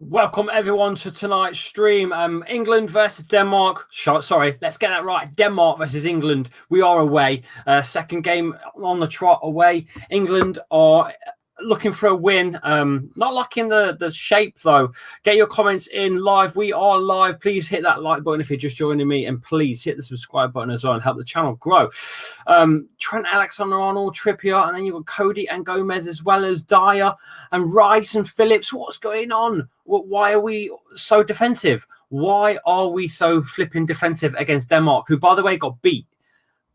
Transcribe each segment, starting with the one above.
Welcome everyone to tonight's stream. England versus Denmark. Sorry, let's get that right. Denmark versus England. We are away. Second game on the trot away. England are looking for a win. Not liking the shape though. Get your comments in live. We are live. Please hit that like button if you're just joining me, and please hit the subscribe button as well and help the channel grow. Trent Alexander-Arnold, Trippier, and then you've got Cody and Gomez as well as Dyer and Rice and Phillips. What's going on? Why are we so defensive? Why are we so flipping defensive against Denmark, who, by the way, got beat,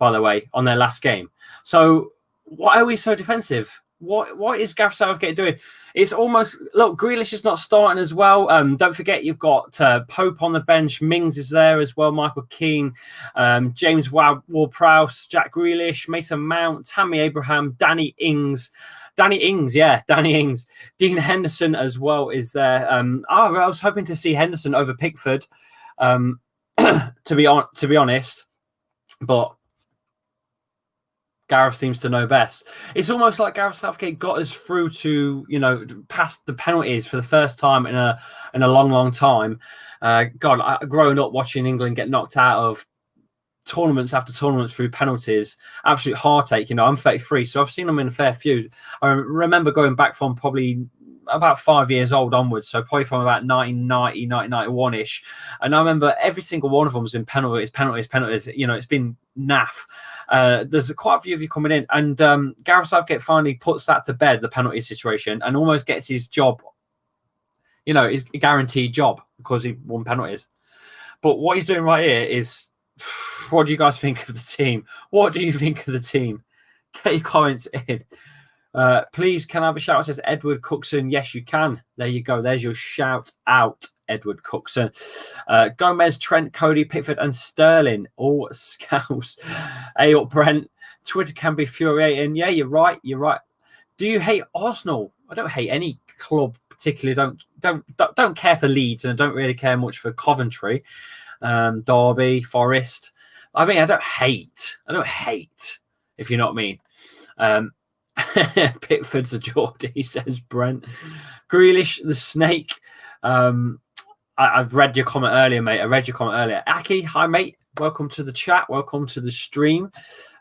on their last game? So why are we so defensive? What is Gareth Southgate doing? It's almost, look, Grealish is not starting as well. Don't forget you've got Pope on the bench. Mings is there as well. Michael Keane, James Ward-Prowse, Jack Grealish, Mason Mount, Tammy Abraham, Danny Ings. Dean Henderson as well is there. I was hoping to see Henderson over Pickford, to be honest, but Gareth seems to know best. It's almost like Gareth Southgate got us through to, past the penalties for the first time in a long time. Growing up watching England get knocked out of tournaments after tournaments through penalties, absolute heartache. I'm 33, so I've seen them in a fair few. I remember going back from probably about 5 years old onwards, so probably from about 1990, 1991-ish. And I remember every single one of them has been penalties. It's been naff. There's quite a few of you coming in, and Gareth Southgate finally puts that to bed, the penalty situation, and almost gets his job, his guaranteed job, because he won penalties. But what he's doing right here is, what do you guys think of the team? What do you think of the team? Get your comments in. Please, can I have a shout out? Says Edward Cookson. Yes, you can. There you go. There's your shout out, Edward Cookson. Gomez, Trent, Cody, Pickford, and Sterling. All scouts. Hey up, Brent. Twitter can be infuriating. Yeah, you're right. Do you hate Arsenal? I don't hate any club particularly. Don't care for Leeds, and I don't really care much for Coventry, Derby, Forest. I mean, I don't hate, if you know what I mean. Pickford's a Geordie, says Brent. Grealish, the snake. I've read your comment earlier, mate. Aki, hi, mate. Welcome to the chat. Welcome to the stream.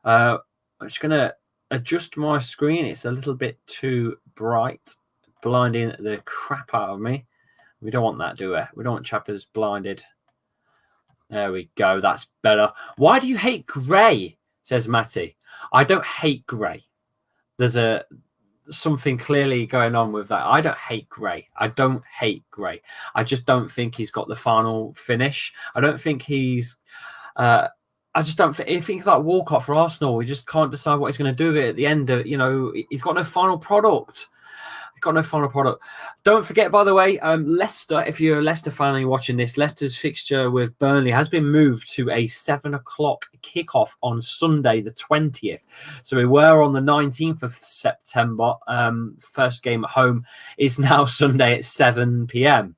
I'm just going to adjust my screen. It's a little bit too bright, blinding the crap out of me. We don't want that, do we? We don't want chappers blinded. There we go. That's better. Why do you hate grey? Says Matty. I don't hate grey. There's something clearly going on with that. I don't hate Gray. I just don't think he's got the final finish. I don't think he's. I just don't think. He thinks like Walcott for Arsenal. We just can't decide what he's going to do with it at the end. He's got no final product. Don't forget, by the way, Leicester, if you're a Leicester fan and you're watching this, Leicester's fixture with Burnley has been moved to a 7 o'clock kickoff on Sunday, the 20th. So we were on the 19th of September. First game at home is now Sunday at 7 p.m.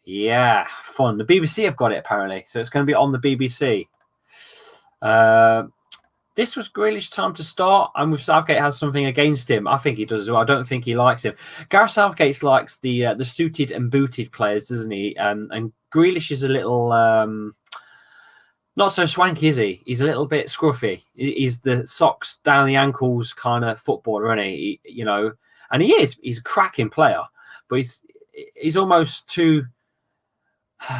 Yeah, fun. The BBC have got it, apparently. So it's going to be on the BBC. This was Grealish time to start, and with Southgate has something against him. I think he does as well. I don't think he likes him. Gareth Southgate likes the suited and booted players, doesn't he? And Grealish is a little not so swanky, is he? He's a little bit scruffy. He's the socks down the ankles kind of footballer, isn't he? And he is. He's a cracking player, but he's almost too,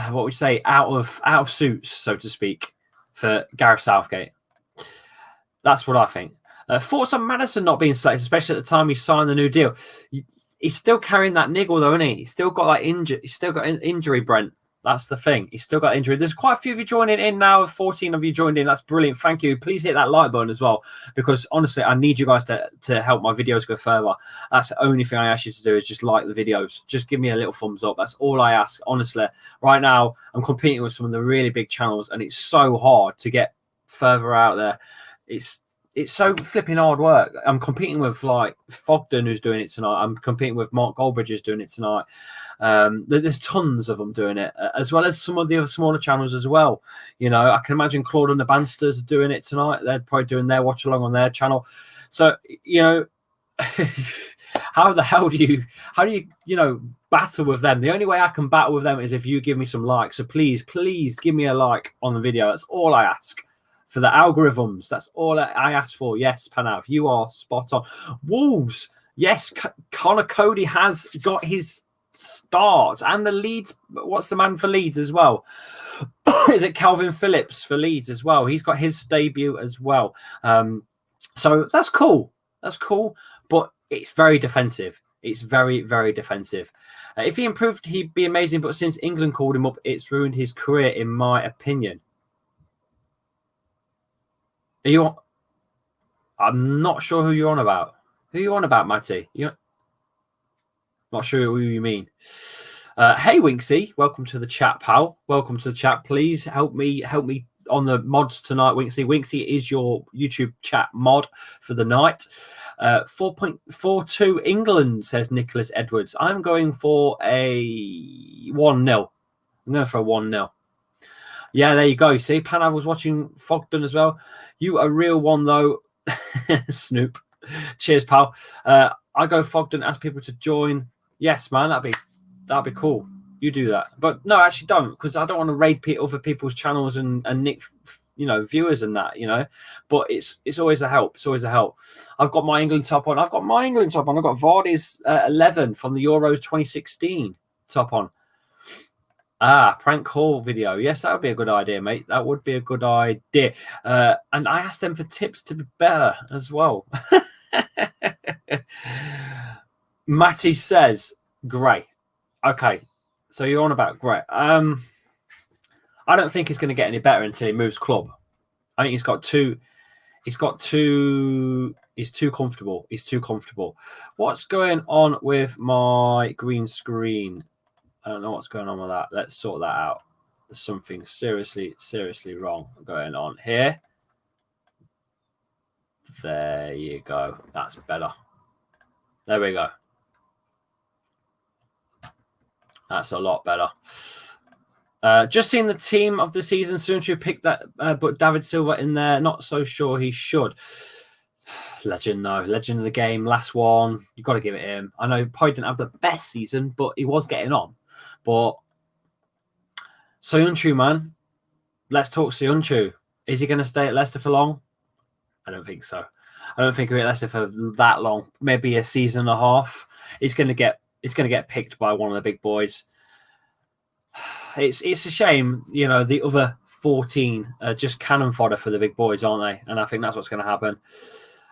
what would you say, out of suits, so to speak, for Gareth Southgate. That's what I think. Thoughts on Maddison not being selected, especially at the time he signed the new deal. He's still carrying that niggle, though, isn't he? He's still got that injury. He's still got an injury, Brent. That's the thing. He's still got injury. There's quite a few of you joining in now. 14 of you joined in. That's brilliant. Thank you. Please hit that like button as well, because honestly, I need you guys to help my videos go further. That's the only thing I ask you to do is just like the videos. Just give me a little thumbs up. That's all I ask. Honestly, right now I'm competing with some of the really big channels, and it's so hard to get further out there. It's so flipping hard work. I'm competing with like Fogden, who's doing it tonight. I'm competing with Mark Goldbridge, who's doing it tonight. There's tons of them doing it, as well as some of the other smaller channels as well. I can imagine Claude and the Bansters are doing it tonight. They're probably doing their watch along on their channel. So How the hell do you battle with them? The only way I can battle with them is if you give me some likes. So please give me a like on the video. That's all I ask for the algorithms. That's all I ask for. Yes, Panav, you are spot on. Wolves. Yes, Connor Cody has got his start, and the Leeds. What's the man for Leeds as well? Is it Calvin Phillips for Leeds as well? He's got his debut as well. So that's cool. That's cool, but it's very defensive. It's very, very defensive. If he improved, he'd be amazing. But since England called him up, it's ruined his career, in my opinion. Are you on? I'm not sure who you're on about. Who are you on about, Matty? You're not sure who you mean. Hey, Winksy, welcome to the chat, pal. Welcome to the chat. Please help me on the mods tonight, Winksy. Winksy is your YouTube chat mod for the night. 4.42 England, says Nicholas Edwards. I'm going for a 1-0. I'm going for a 1-0. Yeah, there you go. See, Panav was watching Fogden as well. You a real one, though. Snoop. Cheers, pal. I go Fogden, ask people to join. Yes, man, that'd be cool. You do that. But no, actually don't, because I don't want to raid other people's channels and nick, viewers and that, But it's always a help. It's always a help. I've got my England top on. I've got Vardy's 11 from the Euros 2016 top on. Prank call video. Yes, that would be a good idea, mate. That would be a good idea. And I asked them for tips to be better as well. Matty says, great. Okay, so you're on about great. I don't think he's going to get any better until he moves club. I think he's too comfortable. He's too comfortable. What's going on with my green screen? I don't know what's going on with that. Let's sort that out. There's something seriously wrong going on here. There you go. That's better. There we go. That's a lot better. Just seen the team of the season. Soonchu picked that, but David Silva in there. Not so sure he should. Legend, though. Legend of the game. Last one. You've got to give it him. I know he probably didn't have the best season, but he was getting on. But Soonchu, man. Let's talk Soonchu. Is he going to stay at Leicester for long? I don't think so. I don't think he'll be at Leicester for that long. Maybe a season and a half. It's going to get picked by one of the big boys. It's a shame, the other 14 are just cannon fodder for the big boys, aren't they? And I think that's what's going to happen.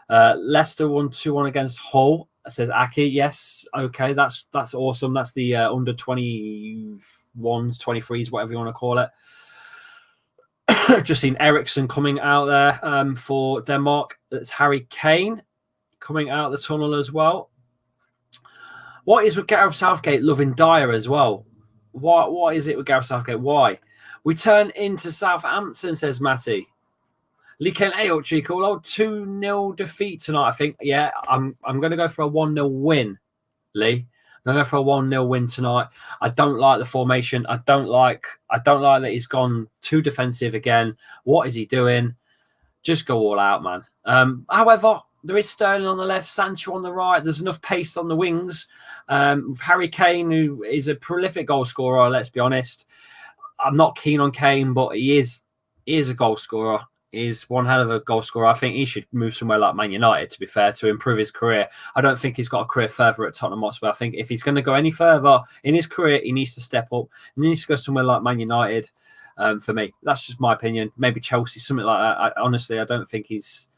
Leicester won 2-1 against Hull, says Aki. Yes, okay, that's awesome. That's the under 21s, 23s, whatever you want to call it. Just seen Eriksson coming out there for Denmark. It's Harry Kane coming out the tunnel as well. What is with Gareth Southgate loving Dyer as well? What is it with Gareth Southgate? Why? We turn into Southampton, says Matty. Lee Kent Ayo, Chico. 2-0 defeat tonight, I think. Yeah, I'm going to go for a 1-0 win, Lee. I'm going to go for a 1-0 win tonight. I don't like the formation. I don't like that he's gone too defensive again. What is he doing? Just go all out, man. However, there is Sterling on the left, Sancho on the right. There's enough pace on the wings. Harry Kane, who is a prolific goal scorer, let's be honest. I'm not keen on Kane, but he is a goal scorer. He's one hell of a goal scorer. I think he should move somewhere like Man United, to be fair, to improve his career. I don't think he's got a career further at Tottenham Hotspur. I think if he's going to go any further in his career, he needs to step up. He needs to go somewhere like Man United. For me, that's just my opinion. Maybe Chelsea, something like that. Honestly, I don't think he's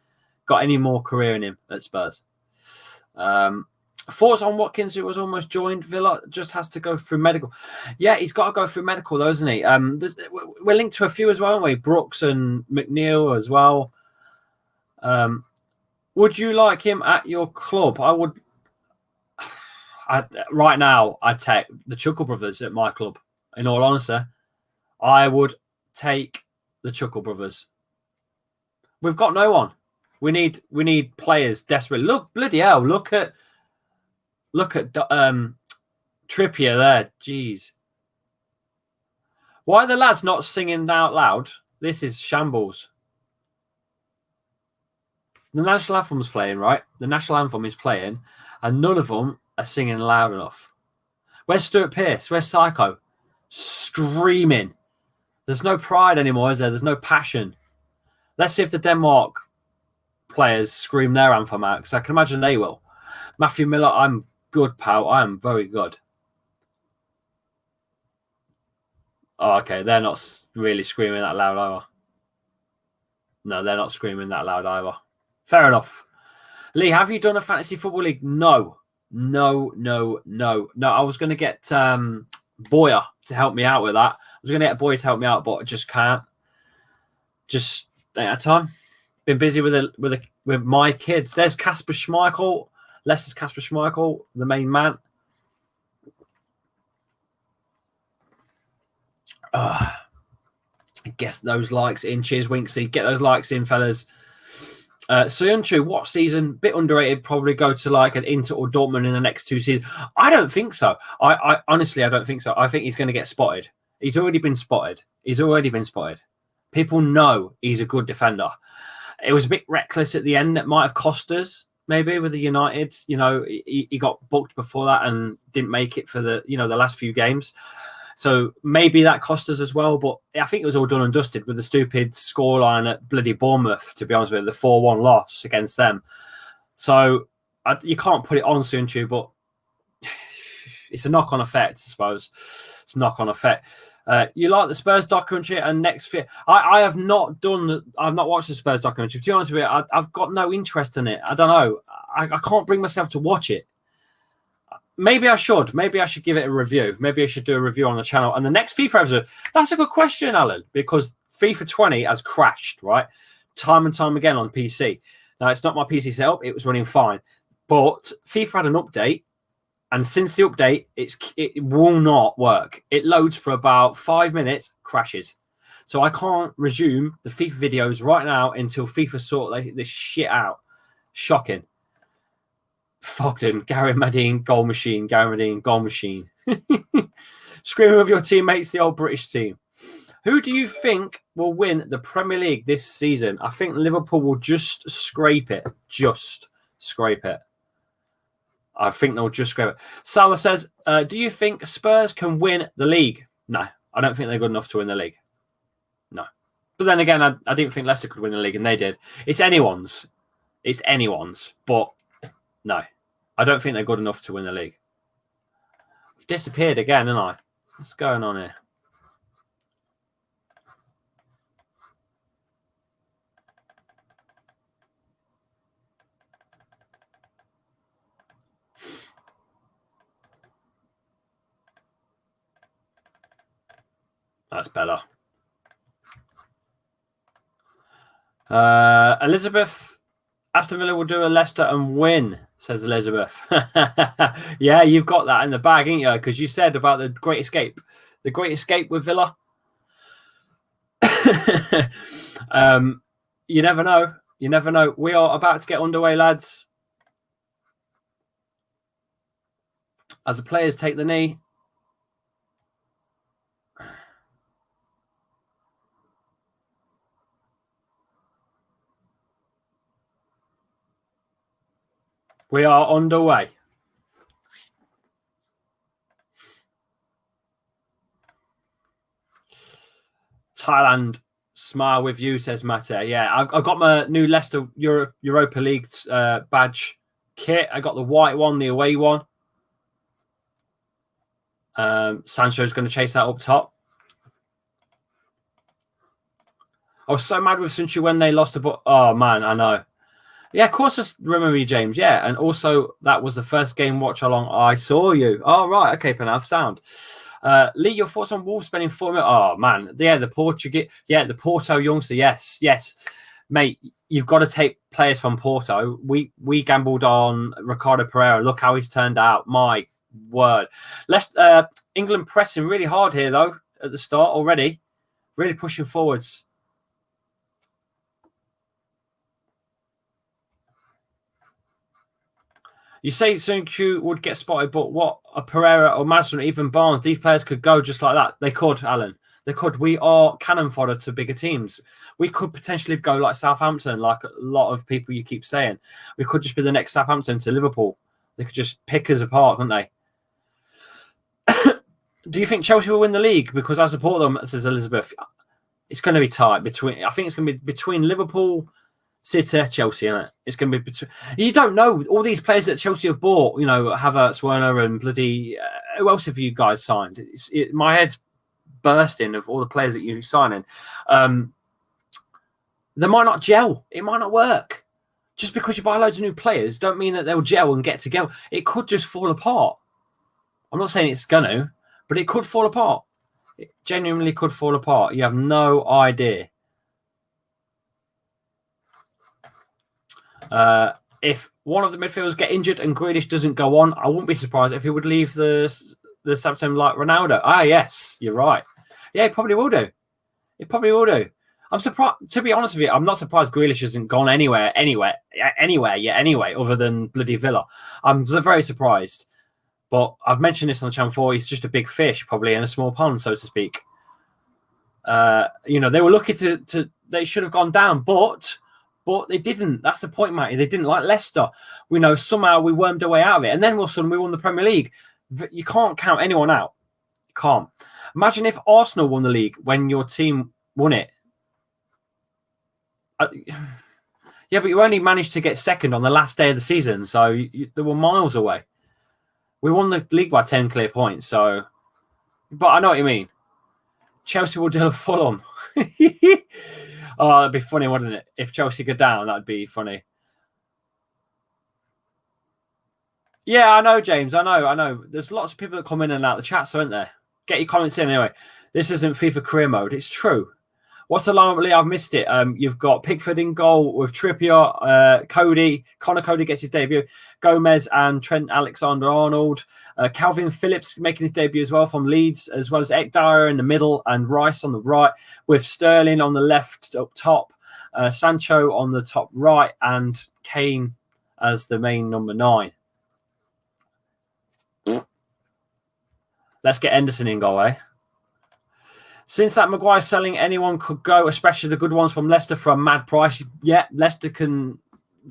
got any more career in him at Spurs. Thoughts on Watkins, who was almost joined Villa, just has to go through medical. Yeah, he's got to go through medical, though, isn't he? We're linked to a few as well, aren't we? Brooks and McNeil as well. Would you like him at your club? I would. Right now, I'd take the Chuckle Brothers at my club. In all honesty, I would take the Chuckle Brothers. We've got no one. We need players desperately. Look, bloody hell! Look at Trippier there. Jeez. Why are the lads not singing out loud? This is shambles. The national anthem's playing, right? The national anthem is playing, and none of them are singing loud enough. Where's Stuart Pearce? Where's Psycho? Screaming. There's no pride anymore, is there? There's no passion. Let's see if the Denmark players scream their anthem out, because I can imagine they will. Matthew Miller, I'm good, pal. I am very good. Oh, okay. They're not really screaming that loud either. No, they're not screaming that loud either. Fair enough. Lee, have you done a fantasy football league? No. I was going to get Boyer to help me out with that. I was going to get Boyer to help me out, but I just can't. Just ain't had time. Been busy with my kids. There's Kasper Schmeichel. Leicester's Kasper Schmeichel, the main man. I guess those likes in. Cheers, Winksy. Get those likes in, fellas. Soyuncu, what season? Bit underrated. Probably go to like an Inter or Dortmund in the next 2 seasons. I don't think so. I honestly, I don't think so. I think he's going to get spotted. He's already been spotted. People know he's a good defender. It was a bit reckless at the end. That might have cost us, maybe, with the United. You know, he got booked before that and didn't make it for the last few games. So maybe that cost us as well. But I think it was all done and dusted with the stupid scoreline at bloody Bournemouth, to be honest with you, the 4-1 loss against them. So you can't put it on Soyuncu, but it's a knock-on effect, I suppose. It's a knock-on effect. You like the Spurs documentary and next fit? I have not watched the Spurs documentary. To be honest with you, I've got no interest in it. I don't know. I can't bring myself to watch it. Maybe I should. Maybe I should give it a review. Maybe I should do a review on the channel. And the next FIFA episode, that's a good question, Alan, because FIFA 20 has crashed, right? Time and time again on PC. Now, it's not my PC setup. It was running fine. But FIFA had an update. And since the update, it will not work. It loads for about 5 minutes, crashes. So I can't resume the FIFA videos right now until FIFA sort this shit out. Shocking. Fogden, Gary Madine, goal machine. Screaming with your teammates, the old British team. Who do you think will win the Premier League this season? I think Liverpool will just scrape it. I think they'll just scrape it. Salah says, do you think Spurs can win the league? No, I don't think they're good enough to win the league. No. But then again, I didn't think Leicester could win the league, and they did. It's anyone's. But no, I don't think they're good enough to win the league. I've disappeared again, haven't I? What's going on here? That's better. Elizabeth, Aston Villa will do a Leicester and win, says Elizabeth. Yeah, you've got that in the bag, ain't you? Because you said about the Great Escape. The Great Escape with Villa. You never know. We are about to get underway, lads. As the players take the knee. We are underway. Thailand, smile with you, says Mate. Yeah, I've got my new Leicester Europa League badge kit. I got the white one, the away one. Sancho's going to chase that up top. I was so mad with Sancho when they lost oh, man, I know. Yeah, of course I remember you, James. Yeah, and also that was the first game watch along I saw you. Oh, right. Okay, Panav, sound. Lee, your thoughts on Wolves spending 4 million? Oh, man. Yeah, the Portuguese. Yeah, the Porto youngster. Yes. Mate, you've got to take players from Porto. We gambled on Ricardo Pereira. Look how he's turned out. My word. England pressing really hard here, though, at the start already. Really pushing forwards. You say Soyuncu would get spotted, but what? A Pereira or Madison or even Barnes, these players could go just like that. They could, Alan. They could. We are cannon fodder to bigger teams. We could potentially go like Southampton, like a lot of people you keep saying. We could just be the next Southampton to Liverpool. They could just pick us apart, couldn't they? Do you think Chelsea will win the league? Because I support them, says Elizabeth. It's going to be tight between. I think it's going to be between Liverpool, City, Chelsea, isn't it? It's going to be between. You don't know all these players that Chelsea have bought. You know, Havertz, Werner, and bloody. Who else have you guys signed? My head's bursting of all the players that you're signing. They might not gel. It might not work. Just because you buy loads of new players, don't mean that they'll gel and get together. It could just fall apart. I'm not saying it's going to, but it could fall apart. It genuinely could fall apart. You have no idea. If one of the midfielders get injured and Grealish doesn't go on, I wouldn't be surprised if he would leave the Southampton like Ronaldo. Ah, yes, you're right. Yeah, he probably will do. He probably will do. I'm surprised. To be honest with you, I'm not surprised Grealish hasn't gone anywhere yet. Anyway, other than bloody Villa, I'm very surprised. But I've mentioned this on the channel before. He's just a big fish, probably in a small pond, so to speak. You know, they were lucky to they should have gone down, but they didn't. That's the point, Matty. They didn't, like Leicester. We know somehow we wormed our way out of it, and then all of a sudden we won the Premier League. You can't count anyone out. You can't. Imagine if Arsenal won the league when your team won it. Yeah, but you only managed to get second on the last day of the season, so they were miles away. We won the league by 10 clear points, so... But I know what you mean. Chelsea will deal with Fulham. Oh, that'd be funny, wouldn't it? If Chelsea go down, that'd be funny. Yeah, I know, James. I know. There's lots of people that come in and out of the chat, so isn't there? Get your comments in anyway. This isn't FIFA career mode. It's true. What's the lineup, Lee? I've missed it. You've got Pickford in goal with Trippier, Connor Cody gets his debut, Gomez and Trent Alexander-Arnold, Calvin Phillips making his debut as well from Leeds, as well as Ekdyer in the middle and Rice on the right, with Sterling on the left up top, Sancho on the top right, and Kane as the main number 9. Let's get Henderson in goal, eh? Since that Maguire selling, anyone could go, especially the good ones from Leicester for a mad price. Yeah, Leicester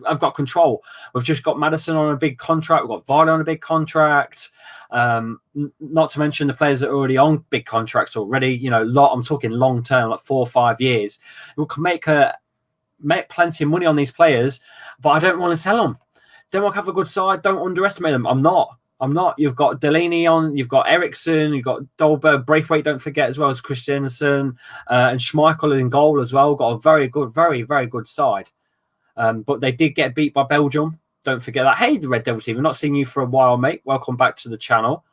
have got control. We've just got Maddison on a big contract. We've got Vardy on a big contract. Not to mention the players that are already on big contracts already. You know, I'm talking long term, like 4 or 5 years. We can make plenty of money on these players, but I don't want to sell them. Denmark have a good side. Don't underestimate them. I'm not. You've got Delaney on, you've got Eriksson, you've got Dolberg, Braithwaite, don't forget, as well as Christensen, and Schmeichel in goal as well. Got a very good, very, very good side. But they did get beat by Belgium. Don't forget that. Hey, the Red Devil team, I've not seen you for a while, mate. Welcome back to the channel.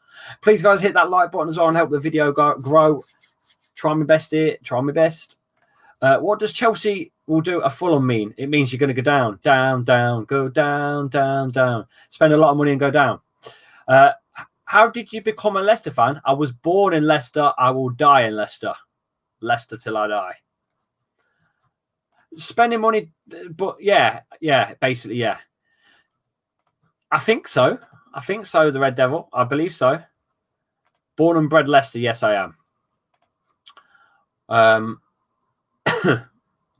Please, guys, hit that like button as well and help the video grow. Try my best here. Try my best. What does Chelsea will do a Fulham mean? It means you're going to go down, down, down, go down, down, down. Spend a lot of money and go down. How did you become a Leicester fan? I was born in Leicester. I will die in Leicester. Leicester till I die. Spending money, but yeah, basically, yeah. I think so. The Red Devil. I believe so. Born and bred Leicester. Yes, I am.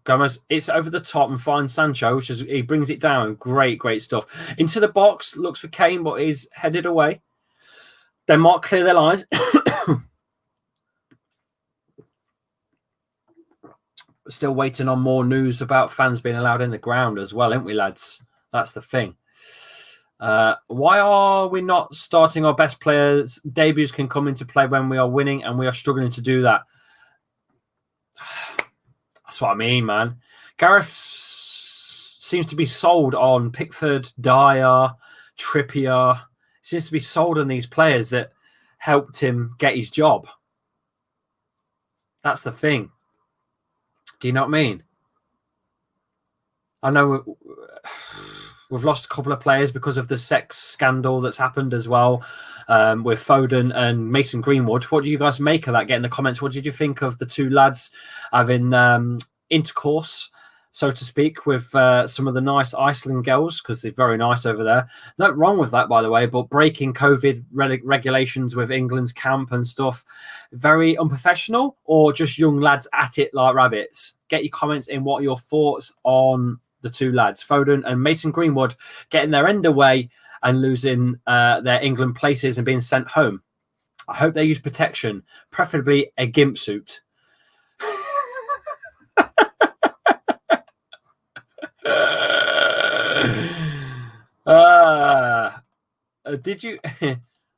Gomez, it's over the top and finds Sancho, which is he brings it down. Great stuff. Into the box, looks for Kane, but is headed away. Denmark clear their lines. Still waiting on more news about fans being allowed in the ground as well, aren't we, lads? That's the thing. Why are we not starting our best players? Debuts can come into play when we are winning, and we are struggling to do that. That's what I mean, man. Gareth seems to be sold on Pickford, Dyer, Trippier. Seems to be sold on these players that helped him get his job. That's the thing. Do you know what I mean? I know we've lost a couple of players because of the sex scandal that's happened as well with Foden and Mason Greenwood. What do you guys make of that? Get in the comments. What did you think of the two lads having intercourse? so to speak, with some of the nice Iceland girls, because they're very nice over there. Nothing wrong with that, by the way, but breaking COVID regulations with England's camp and stuff, very unprofessional, or just young lads at it like rabbits? Get your comments in. What are your thoughts on the two lads, Foden and Mason Greenwood, getting their end away and losing their England places and being sent home? I hope they use protection, preferably a gimp suit. Did you?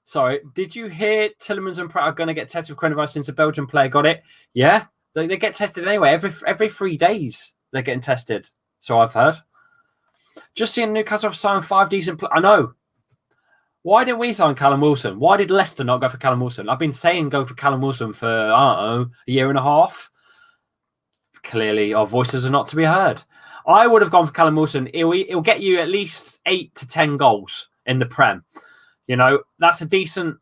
Sorry, did you hear Tillemans and Pratt are going to get tested with coronavirus since a Belgian player got it? Yeah, they get tested anyway. Every 3 days they're getting tested. So I've heard. Just seeing Newcastle sign 5 decent. I know. Why didn't we sign Callum Wilson? Why did Leicester not go for Callum Wilson? I've been saying go for Callum Wilson for, I don't know, a year and a half. Clearly, our voices are not to be heard. I would have gone for Callum Wilson. It'll get you at least 8 to 10 goals in the Prem. You know, that's decent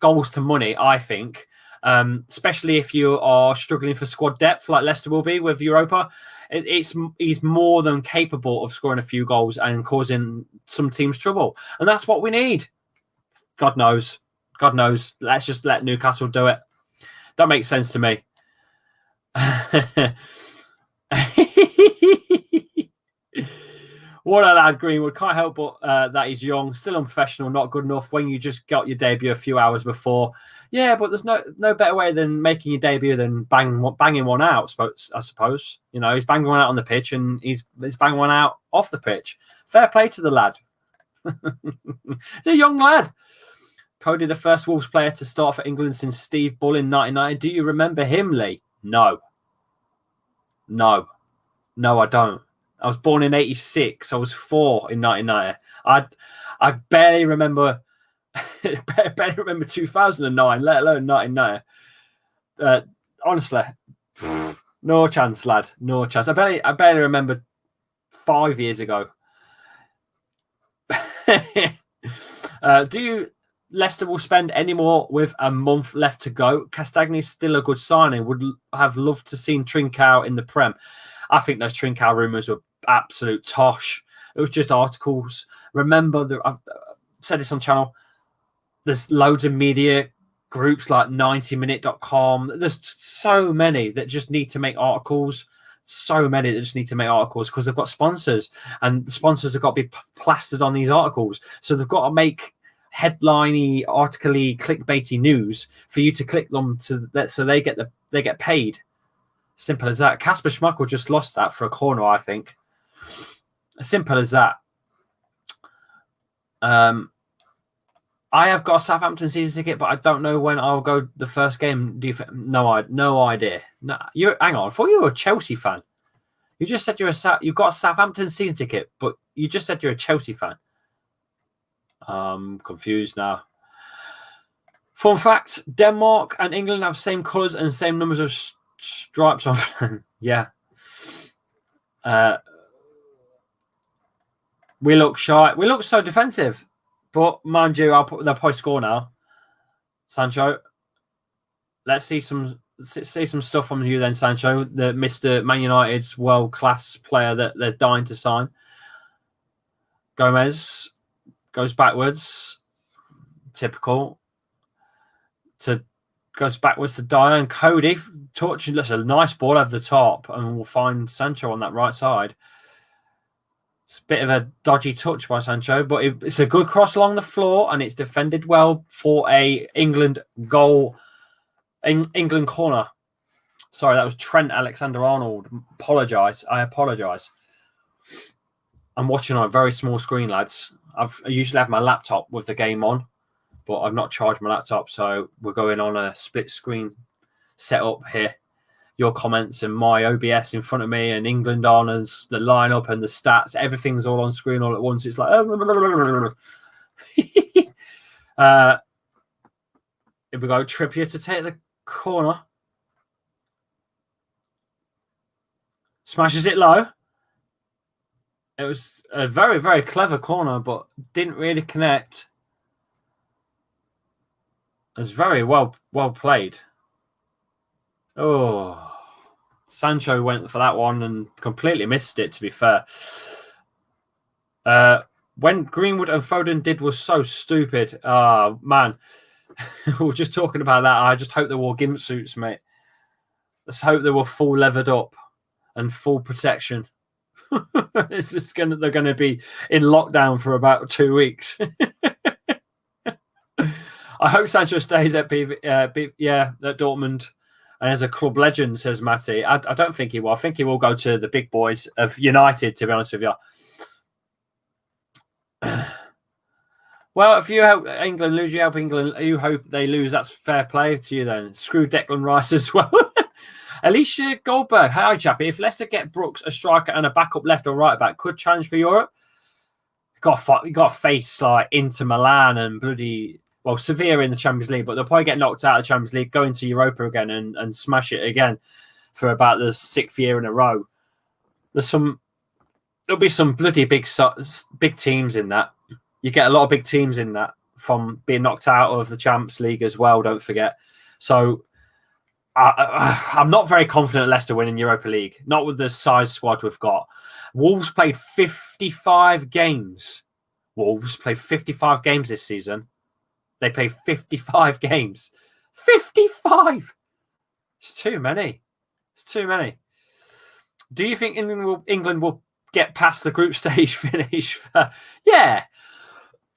goals to money, I think. Especially if you are struggling for squad depth like Leicester will be with Europa. He's more than capable of scoring a few goals and causing some teams trouble. And that's what we need. God knows. Let's just let Newcastle do it. That makes sense to me. What a lad, Greenwood. Can't help but that he's young, still unprofessional, not good enough when you just got your debut a few hours before. Yeah, but there's no better way than making your debut than banging one out, I suppose. You know, he's banging one out on the pitch and he's banging one out off the pitch. Fair play to the lad. He's a young lad. Cody, the first Wolves player to start for England since Steve Bull in 1990. Do you remember him, Lee? No, I don't. I was born in 86. I was 4 in 1990. I barely remember 2009, let alone 1990. Honestly, no chance, lad. No chance. I barely remember 5 years ago. Leicester will spend any more with a month left to go? Castagni's still a good signing. Would have loved to seen Trincao in the Prem. I think those Trincao rumours were absolute tosh. It was just articles. Remember, I've said this on the channel, there's loads of media groups like 90minute.com. There's so many that just need to make articles. Because they've got sponsors, and the sponsors have got to be plastered on these articles. So they've got to make headliney, article-y, clickbaity news for you to click them so they get paid. Simple as that. Kasper Schmeichel just lost that for a corner, I think. Simple as that. I have got a Southampton season ticket, but I don't know when I'll go the first game. No idea. No, hang on. I thought you were a Chelsea fan. You just said you've got a Southampton season ticket, but you just said you're a Chelsea fan. I'm confused now. Fun fact: Denmark and England have same colours and same numbers of stripes on. Yeah. We look shy. We look so defensive. But mind you, they'll probably score now. Sancho. Let's see some stuff from you then, Sancho. The Mr. Man United's world-class player that they're dying to sign. Gomez goes backwards. Typical. Goes backwards to Dyer and Cody. Touching, that's a nice ball over the top, and we'll find Sancho on that right side. It's a bit of a dodgy touch by Sancho, but it's a good cross along the floor, and it's defended well for a England goal. England corner. Sorry, that was Trent Alexander-Arnold. I apologise. I'm watching on a very small screen, lads. I usually have my laptop with the game on, but I've not charged my laptop, so we're going on a split screen setup here. Your comments and my OBS in front of me, and England on as the lineup and the stats. Everything's all on screen all at once. It's like, here we go. Trippier to take the corner. Smashes it low. It was a very, very clever corner, but didn't really connect. It was very well played. Oh, Sancho went for that one and completely missed it, to be fair. When Greenwood and Foden did was so stupid. Oh, man. We were just talking about that. I just hope they wore gimp suits, mate. Let's hope they were full levered up and full protection. It's just they're going to be in lockdown for about 2 weeks. I hope Sancho stays at at Dortmund and as a club legend, says Matty. I don't think he will. I think he will go to the big boys of United, to be honest with you. Well, if you help England lose, you help England. You hope they lose. That's fair play to you then. Screw Declan Rice as well. Alicia Goldberg. Hi, Chappy. If Leicester get Brooks, a striker, and a backup left or right back, could challenge for Europe. You got to face like Inter Milan and Sevilla in the Champions League, but they'll probably get knocked out of the Champions League, go into Europa again and smash it again for about the 6th year in a row. There'll be some bloody big teams in that. You get a lot of big teams in that from being knocked out of the Champions League as well, don't forget. So I'm not very confident Leicester winning Europa League, not with the size squad we've got. Wolves played 55 games. Wolves played 55 games this season. They played 55 games. 55! It's too many. Do you think England will get past the group stage finish? Yeah.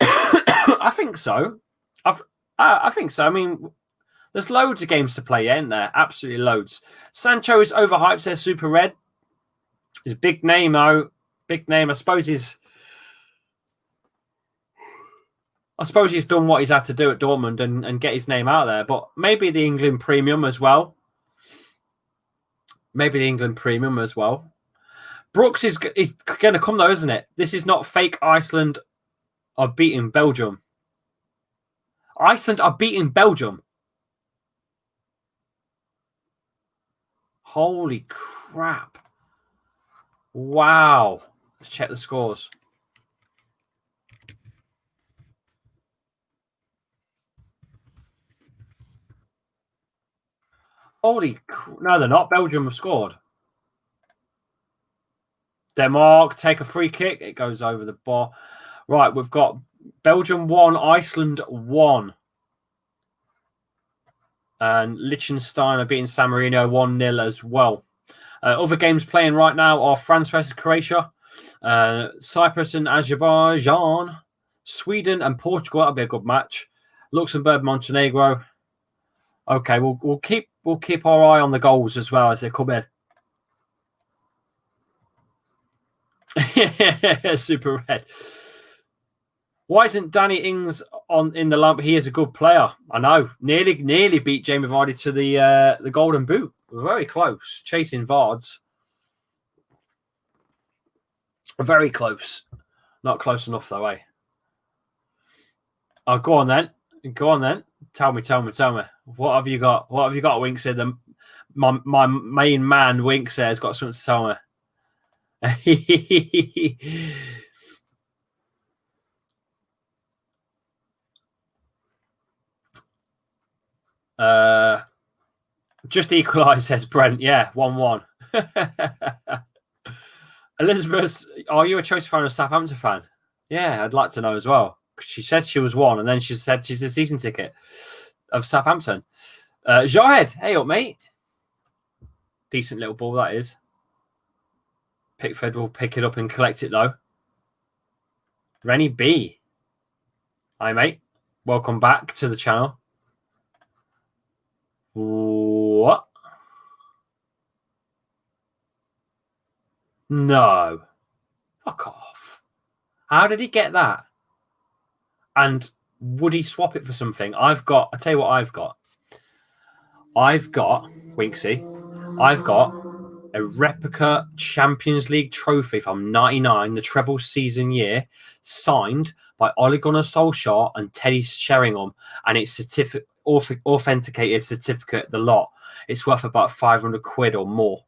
I think so. I think so. I mean, there's loads of games to play, ain't there? Absolutely loads. Sancho is overhyped, says Super Red. He's a big name, though. Big name. I suppose he's done what he's had to do at Dortmund and get his name out there. But maybe the England premium as well. Brooks is going to come, though, isn't it? This is not fake Iceland are beating Belgium. Iceland are beating Belgium. Holy crap. Wow. Let's check the scores. No, they're not. Belgium have scored. Denmark take a free kick. It goes over the bar. Right, we've got Belgium 1, Iceland 1. And Liechtenstein are beating San Marino 1-0 as well. Other games playing right now are France versus Croatia, Cyprus and Azerbaijan, Sweden and Portugal. That'll be a good match. Luxembourg, Montenegro. Okay, we'll keep our eye on the goals as well as they come in. Super Red. Why isn't Danny Ings in the lump? He is a good player. I know. Nearly beat Jamie Vardy to the golden boot. Very close. Chasing Vards. Very close. Not close enough though, eh? Oh, go on then. Tell me. What have you got? Wink said. My main man, Wink said, has got something to tell me. Just equalised, says Brent. Yeah, 1-1. Elizabeth, are you a Chelsea fan or a Southampton fan? Yeah, I'd like to know as well. She said she was one, and then she said she's a season ticket of Southampton. Jarhead, hey up, mate. Decent little ball, that is. Pickford will pick it up and collect it, though. Rennie B. Hi, mate. Welcome back to the channel. What? No. Fuck off. How did he get that? And would he swap it for something? I'll tell you what I've got. Winksy, I've got a replica Champions League trophy from 99, the treble season year, signed by Ole Gunnar Solskjaer and Teddy Sheringham, and it's authenticated certificate, the lot. It's worth about 500 quid or more.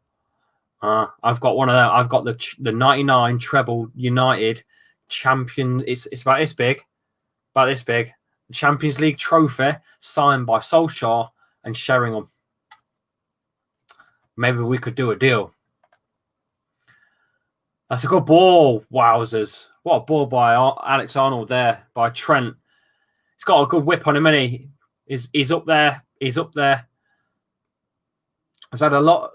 I've got one of them. I've got the 99 treble United champion. It's about this big. The Champions League trophy signed by Solskjaer and Sheringham. Maybe we could do a deal. That's a good ball. Wowzers. What a ball by Alex Arnold there, by Trent. He's got a good whip on him, and he's up there. He's up there. We've had a lot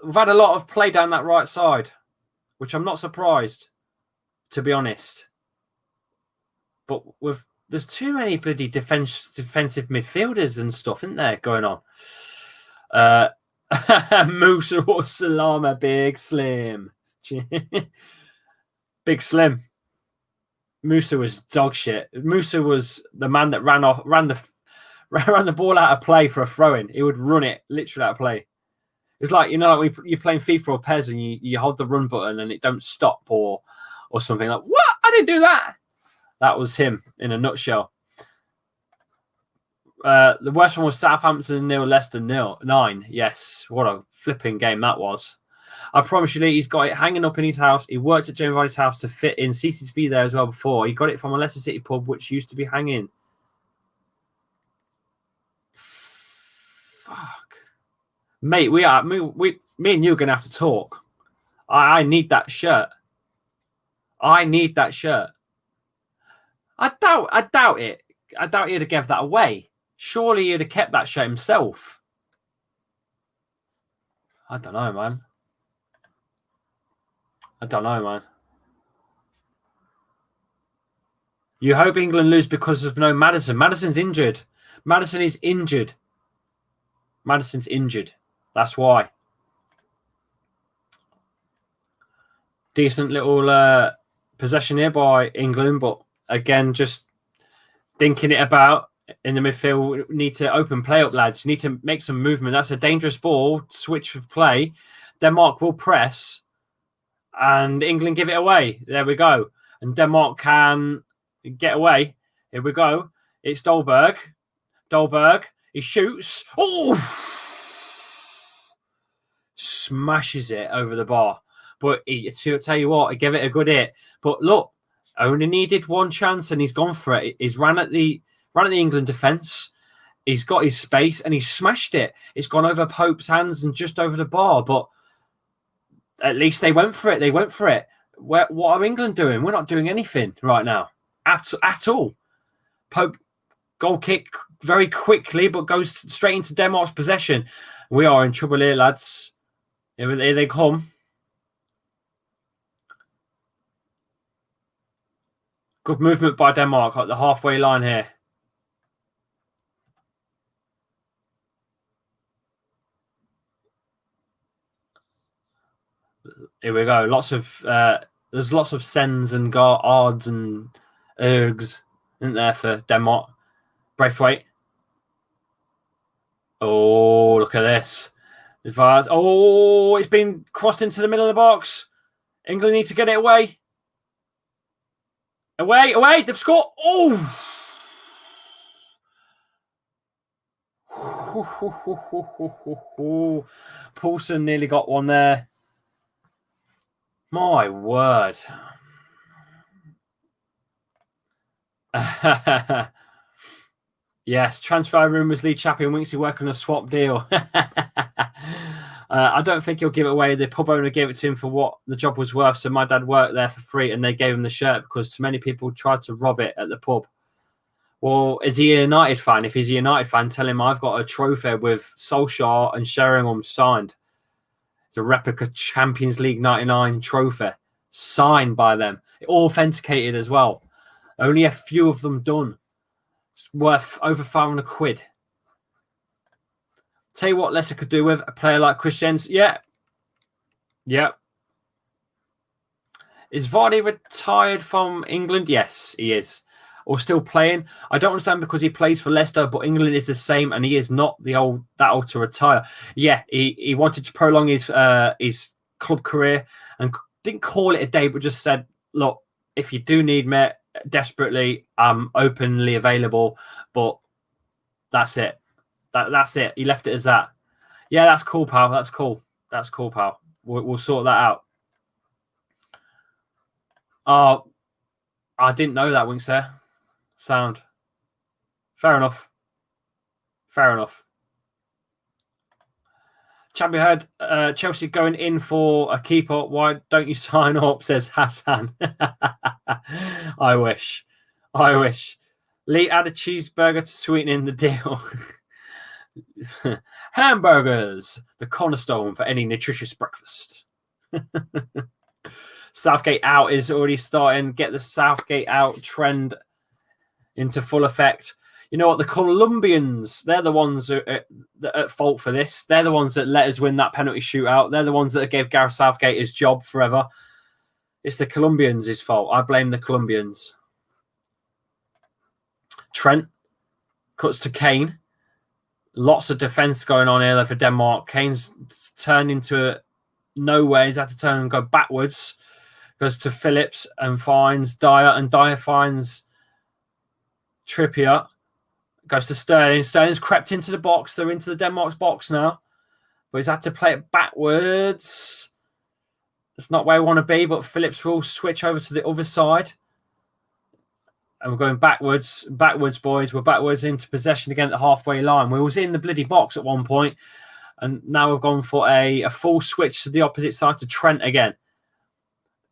of play down that right side, which I'm not surprised, to be honest. But there's too many bloody defensive midfielders and stuff, isn't there, going on? Musa or Salama, Big Slim. Big Slim. Musa was dog shit. Musa was the man that ran the ball out of play for a throw-in. He would run it literally out of play. It's like, like you're playing FIFA or PES and you hold the run button and it don't stop or something. Like, what? I didn't do that. That was him in a nutshell. The worst one was Southampton 0, Leicester 9. Yes, what a flipping game that was. I promise you, he's got it hanging up in his house. He worked at Jamie Vardy's house to fit in CCTV there as well before. He got it from a Leicester City pub, which used to be hanging. Fuck. Mate, me and you are going to have to talk. I need that shirt. I need that shirt. I doubt it. I doubt he'd have given that away. Surely he'd have kept that shirt himself. I don't know, man. You hope England lose because of no Maddison. Maddison's injured. Maddison's injured. That's why. Decent little possession here by England, but again, just dinking it about in the midfield. We need to open play up, lads. You need to make some movement. That's a dangerous ball. Switch of play. Denmark will press. And England give it away. There we go. And Denmark can get away. Here we go. It's Dolberg. He shoots. Oh! Smashes it over the bar. But to tell you what, he gave it a good hit. But look, only needed one chance and he's gone for it. He's ran at the England defence. He's got his space and he's smashed it. It's gone over Pope's hands and just over the bar. But at least they went for it. What are England doing? We're not doing anything right now at all. Pope goal kick very quickly, but goes straight into Denmark's possession. We are in trouble here, lads. Here they come. Good movement by Denmark at the halfway line here. Here we go. There's lots of sends and guards and ergs, isn't there, for Denmark? Braithwaite. Oh, look at this. Oh, it's been crossed into the middle of the box. England need to get it away. Away. They've scored. Oh. Paulson nearly got one there. My word. Yes, transfer rumours lead Chappy and Winksy work on a swap deal. I don't think he'll give it away. The pub owner gave it to him for what the job was worth. So my dad worked there for free and they gave him the shirt because too many people tried to rob it at the pub. Well, is he a United fan? If he's a United fan, tell him I've got a trophy with Solskjaer and Sheringham signed. It's a replica Champions League 99 trophy signed by them. Authenticated as well. Only a few of them done. It's worth over £500. Tell you what Leicester could do with a player like Christiansen. Yeah. Is Vardy retired from England? Yes, he is. Or still playing. I don't understand because he plays for Leicester, but England is the same, and he is not that old to retire. Yeah, he wanted to prolong his club career and didn't call it a day, but just said, look, if you do need me desperately, I'm openly available. But that's it. That's it. He left it as that. Yeah, that's cool, pal. That's cool, pal. We'll sort that out. Oh, I didn't know that, Winks there. Sound. Fair enough. Chappy heard Chelsea going in for a keeper. Why don't you sign up? Says Hassan. I wish. Lee, add a cheeseburger to sweeten in the deal. Hamburgers, the cornerstone for any nutritious breakfast. Southgate out is already starting. Get the Southgate out trend into full effect. You know what? The Colombians, they're the ones that are at fault for this. They're the ones that let us win that penalty shootout. They're the ones that gave Gareth Southgate his job forever. It's the Colombians' fault. I blame the Colombians. Trent cuts to Kane. Lots of defence going on here for Denmark. Kane's turned into nowhere. He's had to turn and go backwards. Goes to Phillips and finds Dyer. And Dyer finds Trippier. Goes to Sterling. Sterling's crept into the box. They're into the Denmark's box now. But he's had to play it backwards. It's not where we want to be, but Phillips will switch over to the other side. And we're going backwards, boys. We're backwards into possession again at the halfway line. We was in the bloody box at one point, and now we've gone for a full switch to the opposite side to Trent again.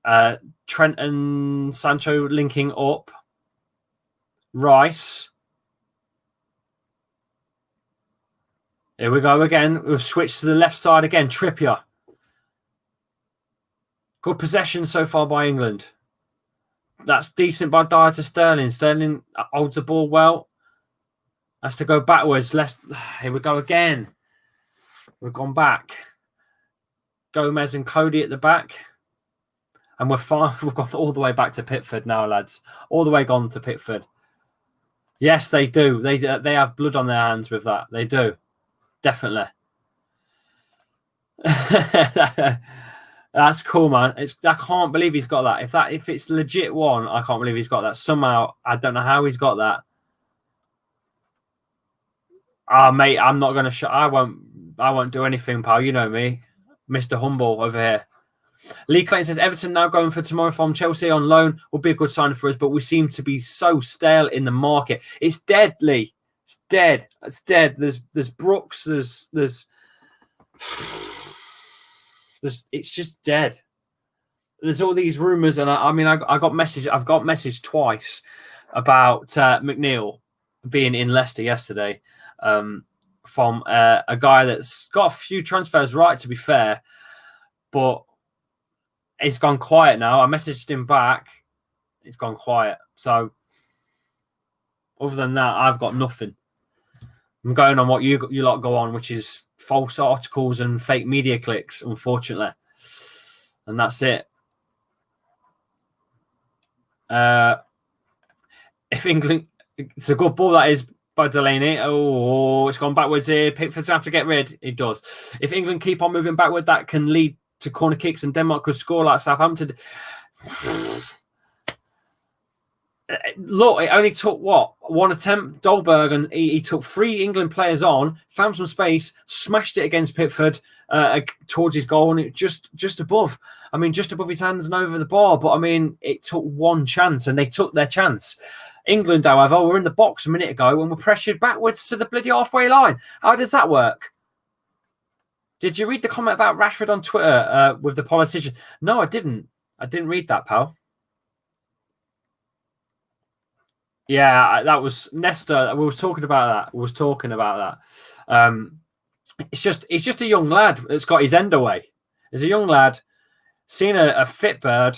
Trent and Sancho linking up. Rice. Here we go again. We've switched to the left side again. Trippier. Good possession so far by England. That's decent by Dyer to Sterling. Sterling holds the ball well. Has to go backwards. Here we go again. We've gone back. Gomez and Cody at the back. And we've gone all the way back to Pickford now, lads. All the way gone to Pickford. Yes, they do. They have blood on their hands with that. They do. Definitely. That's cool, man. I can't believe he's got that. If it's legit one, I can't believe he's got that. Somehow, I don't know how he's got that. Mate, I'm not gonna I won't do anything, pal. You know me, Mr. Humble over here. Lee Clayton says Everton now going for tomorrow from Chelsea on loan will be a good sign for us, but we seem to be so stale in the market. It's dead, Lee. It's dead. It's dead. There's Brooks. There's it's just dead. There's all these rumors, and I've got messaged twice about McNeil being in Leicester yesterday from a guy that's got a few transfers right, to be fair, but it's gone quiet now. I messaged him back. It's gone quiet. So other than that, I've got nothing. I'm going on what you lot go on, which is false articles and fake media clicks, unfortunately. And that's it. If England... It's a good ball, that is, by Delaney. Oh, it's gone backwards here. Pickford's going to have to get rid. It does. If England keep on moving backward, that can lead to corner kicks, and Denmark could score like Southampton. Look, it only took one attempt. Dolberg, and he took 3 England players on, found some space, smashed it against Pickford towards his goal, and it just above. I mean, just above his hands and over the bar. But I mean, it took one chance, and they took their chance. England, however, were in the box a minute ago and were pressured backwards to the bloody halfway line. How does that work? Did you read the comment about Rashford on Twitter with the politician? No, I didn't. I didn't read that, pal. Yeah, that was Nesta. We were talking about that. It's just a young lad that's got his end away. There's a young lad seeing a fit bird.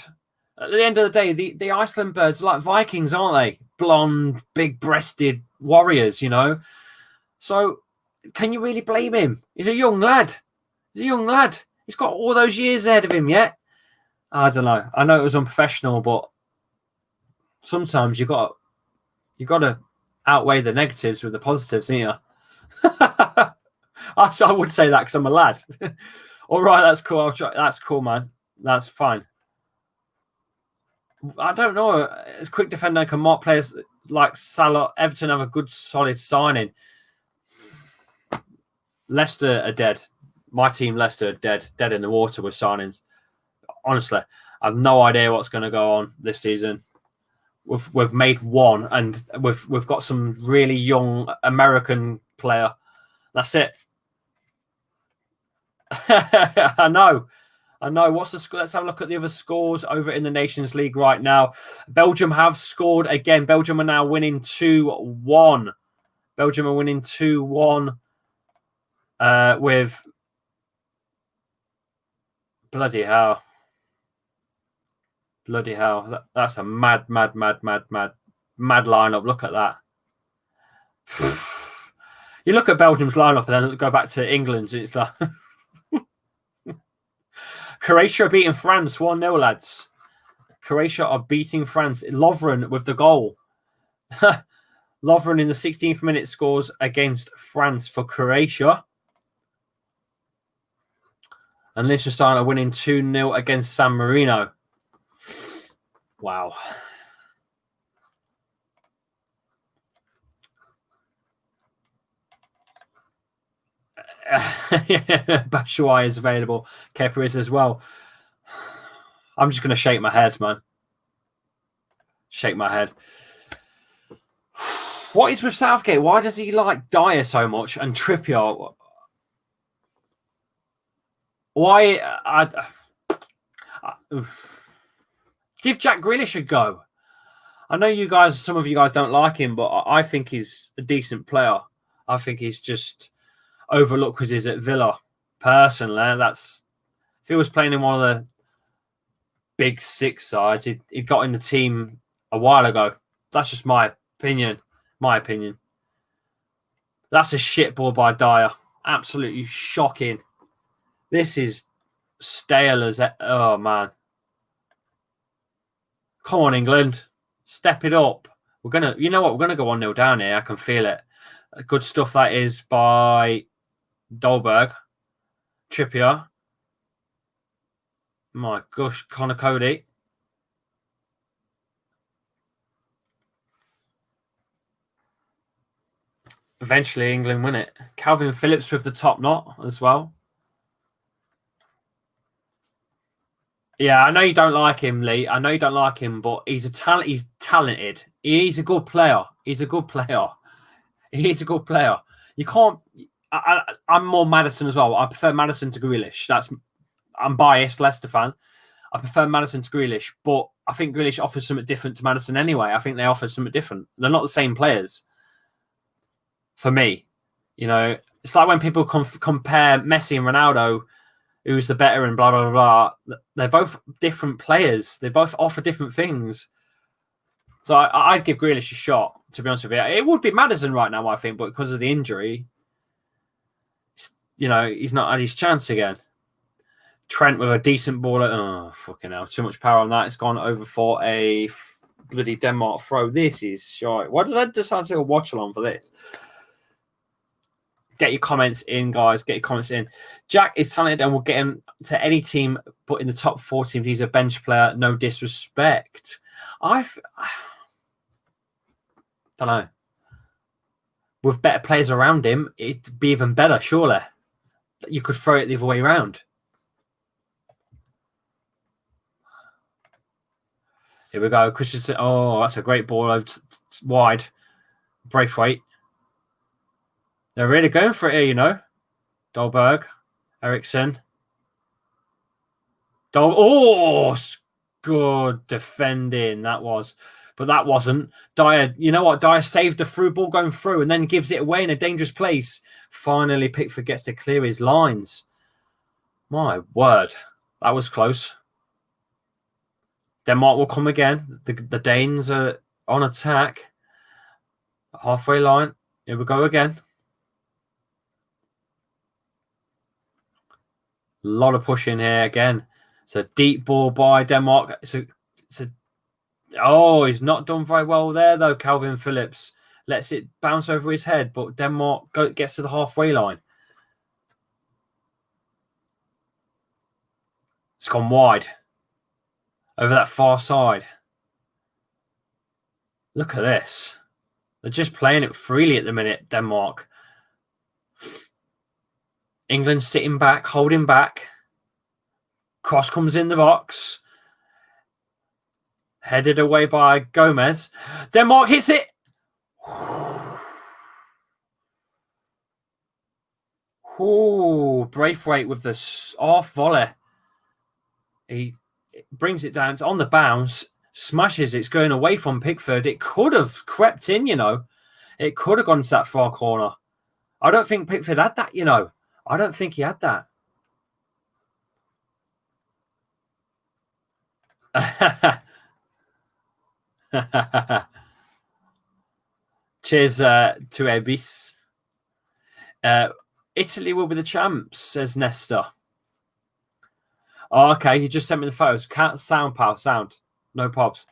At the end of the day, the Iceland birds are like Vikings, aren't they? Blonde, big-breasted warriors, you know. So can you really blame him? He's a young lad. He's got all those years ahead of him yet. I don't know. I know it was unprofessional, but sometimes you got to outweigh the negatives with the positives, ain't you? I would say that because I'm a lad. All right, that's cool. I'll try. That's cool, man. That's fine. I don't know. As quick defender can mark players like Salah. Everton have a good, solid signing. Leicester are dead. My team, Leicester, are dead in the water with signings. Honestly, I have no idea what's going to go on this season. We've made one, and we've got some really young American player. That's it. I know. What's the score? Let's have a look at the other scores over in the Nations League right now. Belgium have scored again. Belgium are now winning 2-1. Belgium are winning 2-1 with... Bloody hell. Bloody hell. That's a mad lineup. Look at that. You look at Belgium's lineup and then go back to England's. It's like... Croatia are beating France 1-0, lads. Croatia are beating France. Lovren with the goal. Lovren in the 16th minute scores against France for Croatia. And Liechtenstein are winning 2-0 against San Marino. Wow. Batshuayi is available. Kepa is as well. I'm just going to shake my head, man. Shake my head. What is with Southgate? Why does he like Dyer so much and Trippier? Why? Give Jack Grealish a go. I know you guys, some of you guys don't like him, but I think he's a decent player. I think he's just overlooked because he's at Villa. Personally, if he was playing in one of the big six sides, he'd got in the team a while ago. That's just my opinion. That's a shit ball by Dyer. Absolutely shocking. This is stale as... Oh, man. Come on, England. Step it up. We're going to... You know what? We're going to go 1-0 down here. I can feel it. Good stuff that is by Dolberg. Trippier. My gosh, Connor Cody. Eventually, England win it. Calvin Phillips with the top knot as well. Yeah, I know you don't like him, Lee. I know you don't like him, but he's talented. He's a good player. You can't... I'm more Maddison as well. I prefer Maddison to Grealish. I'm biased, Leicester fan. I prefer Maddison to Grealish, but I think Grealish offers something different to Maddison anyway. I think they offer something different. They're not the same players. For me, you know, it's like when people compare Messi and Ronaldo, who's the better and blah, blah, blah, blah. They're both different players. They both offer different things. So I'd give Grealish a shot, to be honest with you. It would be Maddison right now, I think, but because of the injury, you know, he's not had his chance again. Trent with a decent ball. Oh, fucking hell. Too much power on that. It's gone over for a bloody Denmark throw. This is shite. Why did I decide to do a watch along for this? Get your comments in, guys. Get your comments in. Jack is talented and will get him to any team, but in the top 4 teams, he's a bench player. No disrespect. I don't know. With better players around him, it'd be even better, surely. You could throw it the other way around. Here we go. Christensen. Oh, that's a great ball. Wide. Braithwaite. They're really going for it here, you know. Dolberg. Eriksson. Oh, good defending. That was. But that wasn't. Dyer, you know what? Dyer saved the through ball going through and then gives it away in a dangerous place. Finally, Pickford gets to clear his lines. My word. That was close. Denmark will come again. The Danes are on attack. Halfway line. Here we go again. A lot of push in here again. It's a deep ball by Denmark. Oh, he's not done very well there, though, Calvin Phillips. Lets it bounce over his head, but Denmark gets to the halfway line. It's gone wide. Over that far side. Look at this. They're just playing it freely at the minute, Denmark. England sitting back, holding back. Cross comes in the box. Headed away by Gomez. Denmark hits it. Oh, Braithwaite with the off volley. He brings it down. It's on the bounce. Smashes it. It's going away from Pickford. It could have crept in, you know. It could have gone to that far corner. I don't think Pickford had that, you know. I don't think he had that. Cheers to Ebis. Italy will be the champs, says Nesta. Oh, okay, you just sent me the photos. Can't sound, pal. Sound. No pobs.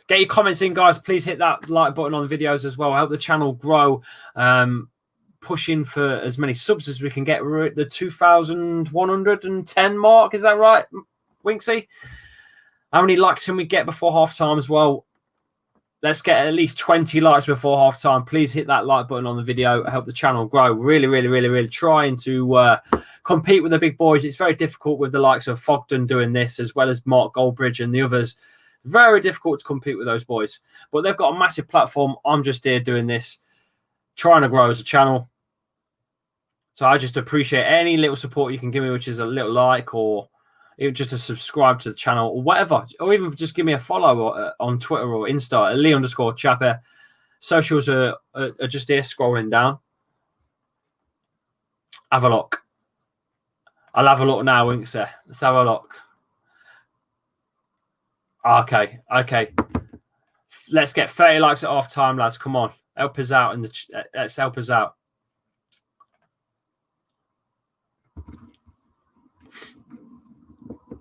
Get your comments in, guys. Please hit that like button on the videos as well. Help the channel grow. Pushing for as many subs as we can get. We're at the 2,110 mark. Is that right, Winksy? How many likes can we get before half time as well? Let's get at least 20 likes before half time. Please hit that like button on the video. Help the channel grow. Really trying to compete with the big boys. It's very difficult with the likes of Fogden doing this, as well as Mark Goldbridge and the others. Very difficult to compete with those boys. But they've got a massive platform. I'm just here doing this, trying to grow as a channel. So I just appreciate any little support you can give me, which is a little like, or even just to subscribe to the channel, or whatever, or even just give me a follow on Twitter or Insta, Lee_Chappy. Socials are just here scrolling down. Have a look. I'll have a look now, Winksy. Let's have a look. Okay. Let's get 30 likes at half time, lads. Come on, help us out let's help us out.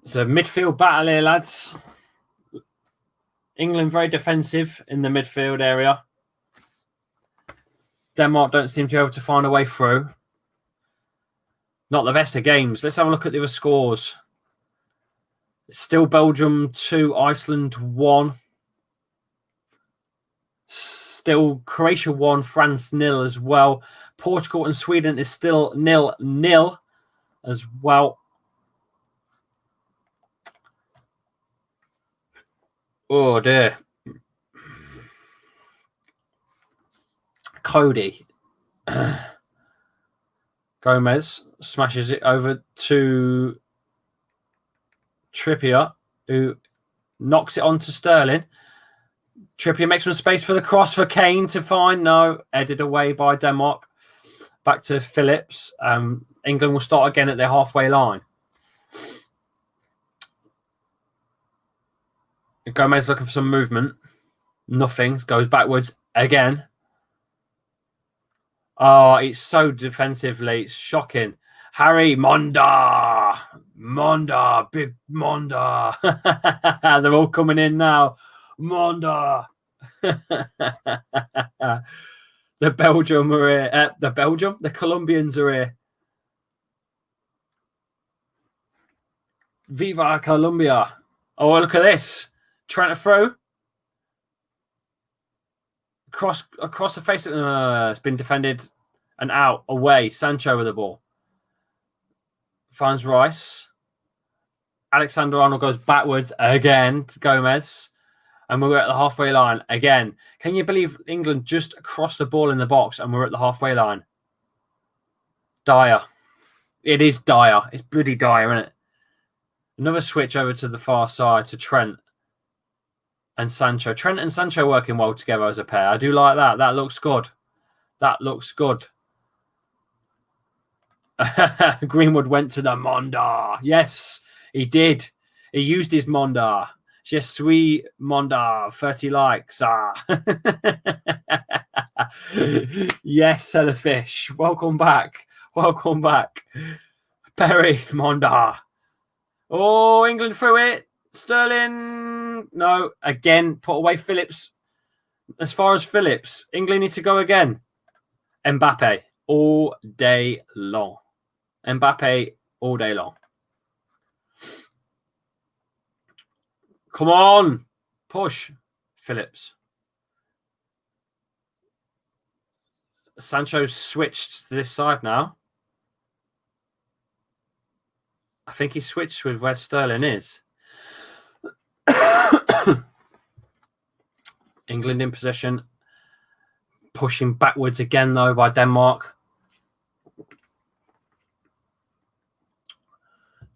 It's a midfield battle here, lads. England very defensive in the midfield area. Denmark don't seem to be able to find a way through. Not the best of games. Let's have a look at the other scores. Still Belgium 2, Iceland 1. Still Croatia 1, France 0 as well. Portugal and Sweden is still 0-0 as well. Oh dear. Cody. Gomez smashes it over to Trippier, who knocks it onto Sterling. Trippier makes some space for the cross for Kane to find. No, headed away by Denmark. Back to Phillips. England will start again at their halfway line. Gomez looking for some movement. Nothing. Goes backwards again. Oh, it's so defensively. It's shocking. Harry Monda. Big Monda. They're all coming in now. Monda. The Belgium are here. The Colombians are here. Viva Colombia. Oh, look at this. Trying to throw. Across the face. It's been defended and out. Away. Sancho with the ball. Finds Rice. Alexander-Arnold goes backwards again to Gomez. And we're at the halfway line again. Can you believe England just crossed the ball in the box and we're at the halfway line? Dire. It is dire. It's bloody dire, isn't it? Another switch over to the far side to Trent and Sancho. Trent and Sancho working well together as a pair. I do like that. That looks good. That looks good. Greenwood went to the Monda. Yes, he did. He used his Monda. Je suis Monda. 30 likes. Yes, Fish. Welcome back. Welcome back. Perry Monda. Oh, England through it. Sterling. No, again, put away Phillips. As far as Phillips, England need to go again. Mbappe all day long. Mbappe all day long. Come on. Push. Phillips. Sancho switched to this side now. I think he switched with where Sterling is. England in possession. Pushing backwards again, though, by Denmark.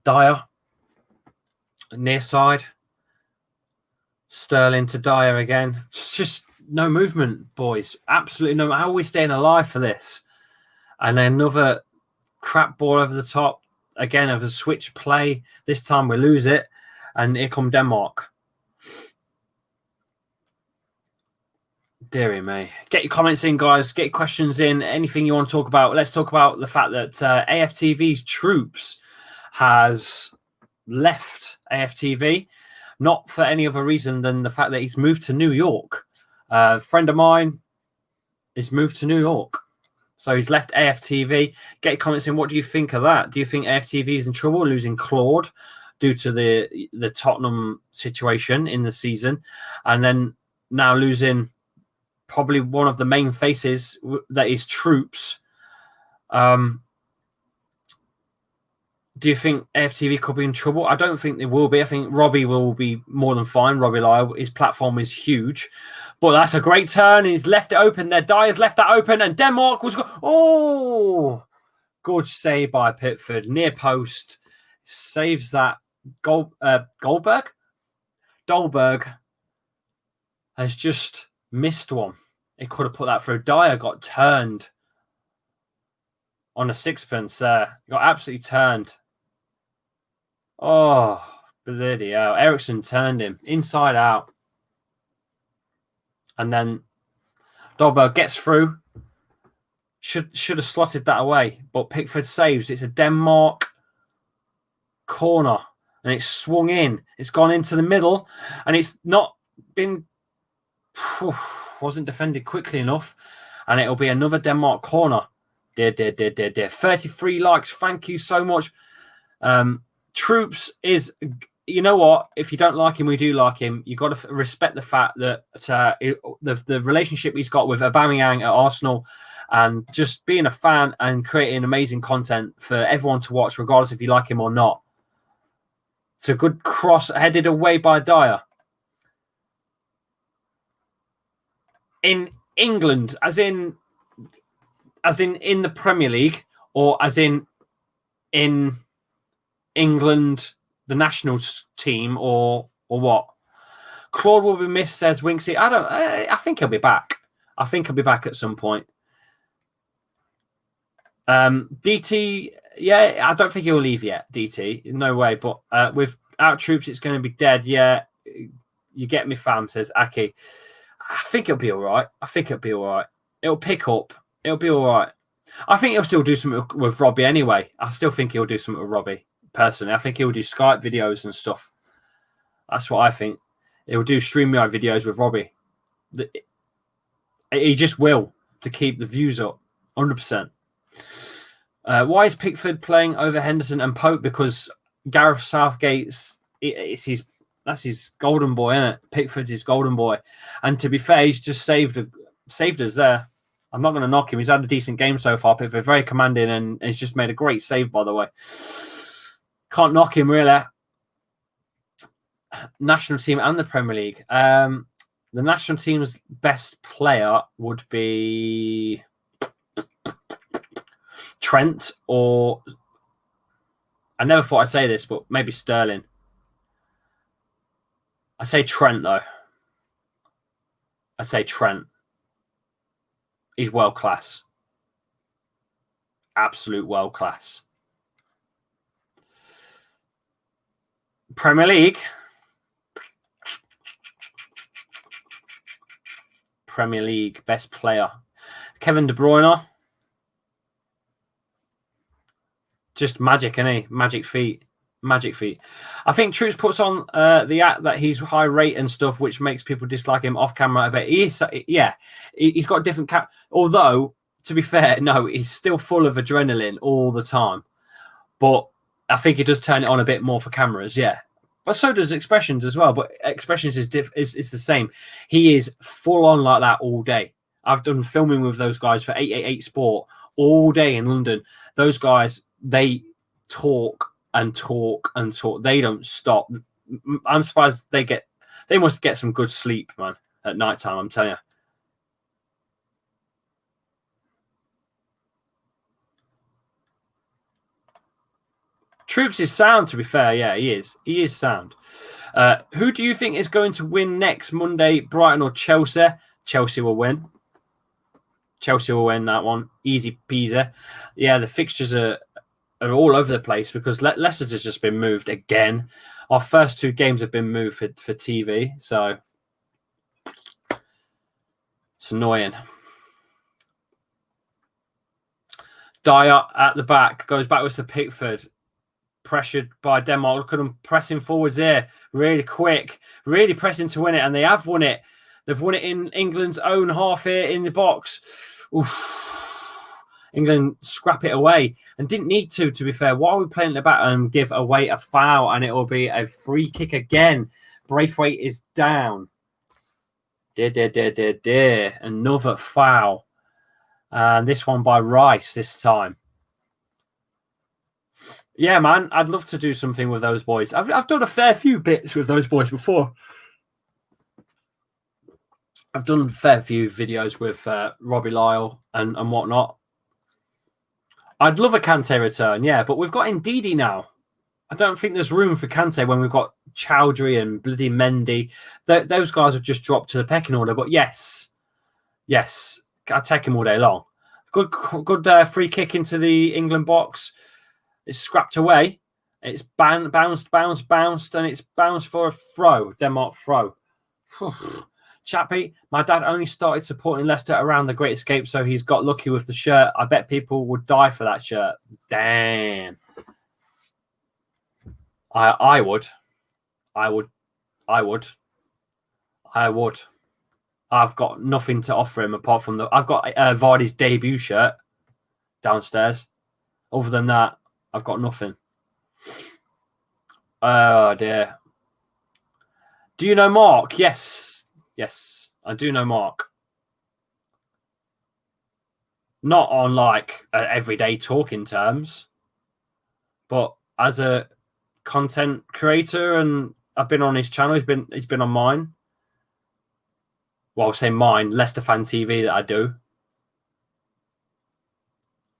Dyer, near side. Sterling to Dyer again. It's just no movement, boys. Absolutely no. How are we staying alive for this? And then another crap ball over the top. Again, of a switch play. This time we lose it. And here come Denmark. Deary me. Get your comments in, guys. Get your questions in. Anything you want to talk about. Let's talk about the fact that AFTV's troops has left AFTV. Not for any other reason than the fact that he's moved to New York. A friend of mine has moved to New York. So he's left AFTV. Get your comments in. What do you think of that? Do you think AFTV is in trouble losing Claude due to the Tottenham situation in the season? And then now losing probably one of the main faces, that is troops. Do you think AFTV could be in trouble? I don't think they will be. I think Robbie will be more than fine. Robbie Lyle, his platform is huge. But that's a great turn. He's left it open there. Dyer's left that open. And Denmark was... Oh! Good save by Pickford. Near post. Saves that. Goldberg? Dolberg has just missed one. He could have put that through. Dyer got turned on a sixpence there. He got absolutely turned. Oh, bloody hell. Ericsson turned him inside out. And then Dolberg gets through. Should have slotted that away. But Pickford saves. It's a Denmark corner. And it's swung in. It's gone into the middle. And it's not been... wasn't defended quickly enough. And it'll be another Denmark corner. Dear. 33 likes. Thank you so much. Troops is, you know what? If you don't like him, we do like him. You've got to respect the fact that the relationship he's got with Aubameyang at Arsenal, and just being a fan and creating amazing content for everyone to watch, regardless if you like him or not. It's a good cross headed away by Dyer. In England, as in the Premier League, or as in England, the national team, or what? Claude will be missed, says Winksy. I think he'll be back. I think he'll be back at some point. DT, yeah, I don't think he'll leave yet. DT, no way. But without troops, it's going to be dead. Yeah, you get me, fam. Says Aki. I think it'll be all right. It'll pick up. It'll be all right. I think he'll still do something with Robbie anyway. I still think he'll do something with Robbie. Personally, I think he'll do Skype videos and stuff. That's what I think. He'll do StreamYard videos with Robbie. He just will, to keep the views up, 100%. Why is Pickford playing over Henderson and Pope? Because Gareth Southgate's that's his golden boy, isn't it? Pickford's his golden boy, and to be fair, he's just saved us there. I'm not going to knock him. He's had a decent game so far. Pickford, very commanding, and he's just made a great save, by the way. Can't knock him, really. National team and the Premier League. The national team's best player would be Trent, or... I never thought I'd say this, but maybe Sterling. I say Trent, though. I say Trent. He's world class. Absolute world class. Premier League. Premier League best player. Kevin De Bruyne. Just magic, isn't he? Magic feet. I think Troops puts on the act that he's high rate and stuff, which makes people dislike him off camera a bit. He's got different although, to be fair, no, he's still full of adrenaline all the time. But I think he does turn it on a bit more for cameras, yeah. But so does Expressions as well. But Expressions is the same. He is full on like that all day. I've done filming with those guys for 888 Sport all day in London. Those guys, they talk and talk and talk. They don't stop. I'm surprised they must get some good sleep, man, at night time, I'm telling you. Troops is sound, to be fair. Yeah, he is. He is sound. Who do you think is going to win next Monday, Brighton or Chelsea? Chelsea will win. Chelsea will win that one. Easy peasy. Yeah, the fixtures are all over the place because Leicester's has just been moved again. Our first 2 games have been moved for TV, so it's annoying. Dyer at the back goes backwards to Pickford. Pressured by Denmark. Look at them pressing forwards there. Really quick. Really pressing to win it. And they have won it. They've won it in England's own half here in the box. Oof. England scrap it away. And didn't need to be fair. Why are we playing at the back and give away a foul? And it will be a free kick again. Braithwaite is down. Another foul. And this one by Rice this time. Yeah, man, I'd love to do something with those boys. I've done a fair few bits with those boys before. I've done a fair few videos with Robbie Lyle and whatnot. I'd love a Kante return, yeah, but we've got Ndidi now. I don't think there's room for Kante when we've got Chowdhury and bloody Mendy. Those guys have just dropped to the pecking order, but yes, I'd take him all day long. Good free kick into the England box. It's scrapped away. It's bounced, and it's bounced for a throw. Denmark throw. Chappy, my dad only started supporting Leicester around the Great Escape, so he's got lucky with the shirt. I bet people would die for that shirt. Damn. I would. I've got nothing to offer him apart from I've got Vardy's debut shirt downstairs. Other than that, I've got nothing. Oh, dear. Do you know Mark? Yes, I do know Mark. Not on like everyday talking terms, but as a content creator, and I've been on his channel. He's been on mine. Well, I'll say mine, Leicester Fan TV that I do.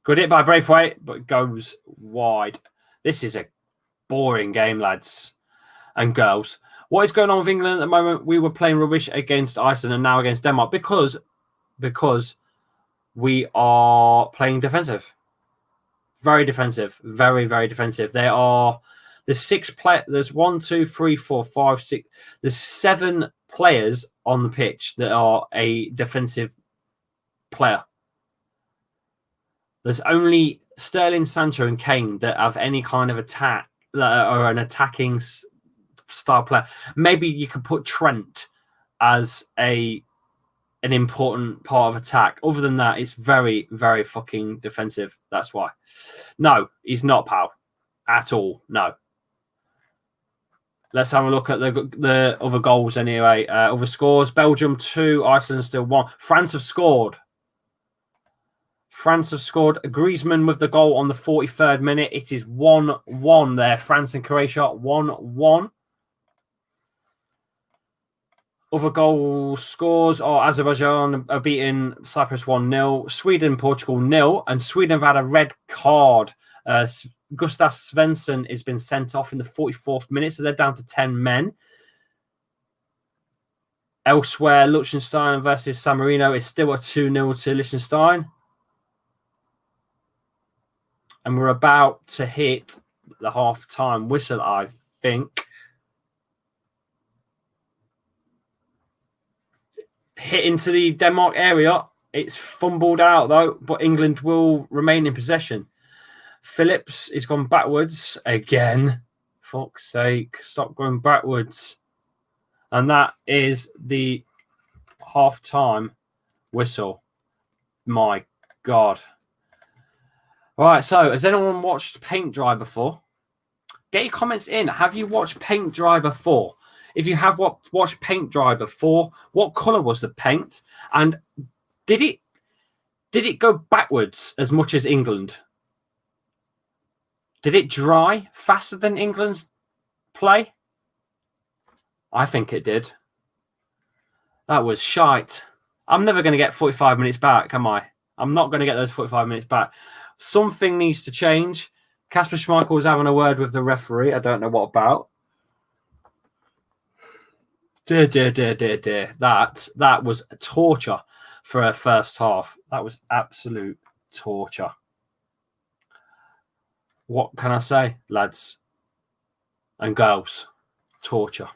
Good hit by Braithwaite, but goes wide. This is a boring game, lads and girls. What is going on with England at the moment? We were playing rubbish against Iceland and now against Denmark because we are playing defensive. Very defensive. Very, very defensive. There's 1, 2, 3, 4, 5, 6. There's 7 players on the pitch that are a defensive player. There's only Sterling, Sancho, and Kane that have any kind of attack or an attacking style player. Maybe you could put Trent as an important part of attack. Other than that, it's very, very fucking defensive. That's why. No, he's not, pal. At all. No. Let's have a look at the other goals anyway. Other scores. Belgium 2, Iceland still 1. France have scored. Griezmann with the goal on the 43rd minute. It is 1-1 there. France and Croatia 1-1. Other goal scores are Azerbaijan are beating Cyprus 1-0. Sweden, Portugal 0. And Sweden have had a red card. Gustav Svensson has been sent off in the 44th minute, so they're down to 10 men. Elsewhere, Liechtenstein versus San Marino is still a 2-0 to Liechtenstein. And we're about to hit the half-time whistle, I think. Hit into the Denmark area. It's fumbled out, though, but England will remain in possession. Phillips has gone backwards again. Fuck's sake. Stop going backwards. And that is the half-time whistle. My God. All right, so has anyone watched paint dry before? Get your comments in. Have you watched paint dry before? If you have watched paint dry before, what colour was the paint? And did it go backwards as much as England? Did it dry faster than England's play? I think it did. That was shite. I'm never going to get 45 minutes back, am I? I'm not going to get those 45 minutes back. Something needs to change. Kasper Schmeichel was having a word with the referee. I don't know what about. Dear. That was torture for a first half. That was absolute torture. What can I say, lads and girls? Torture.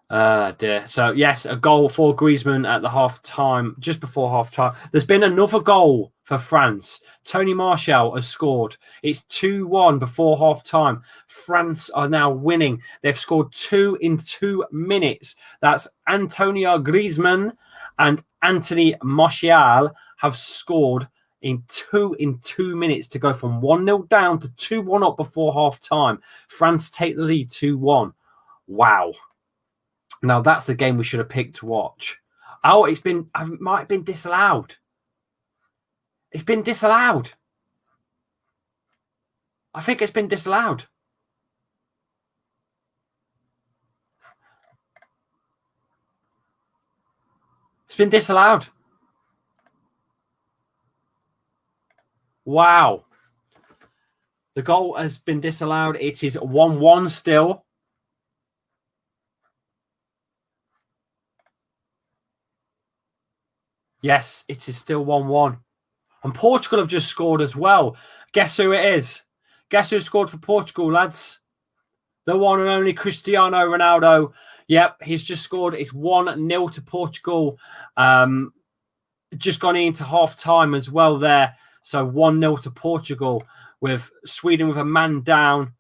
Dear. So, yes, a goal for Griezmann at the half time, just before half time. There's been another goal for France. Tony Martial has scored. It's 2-1 before half time. France are now winning. They've scored 2 in 2 minutes. That's Antonio Griezmann and Anthony Martial have scored in 2 minutes to go from 1-0 down to 2-1 up before half time. France take the lead 2-1. Wow. Now, that's the game we should have picked to watch. Oh, it might have been disallowed. It's been disallowed. I think it's been disallowed. It's been disallowed. Wow. The goal has been disallowed. It is 1-1 still. Yes, it is still 1-1. And Portugal have just scored as well. Guess who it is? Guess who scored for Portugal, lads? The one and only Cristiano Ronaldo. Yep, he's just scored. It's 1-0 to Portugal. Just gone into half time as well there. So 1-0 to Portugal with Sweden with a man down.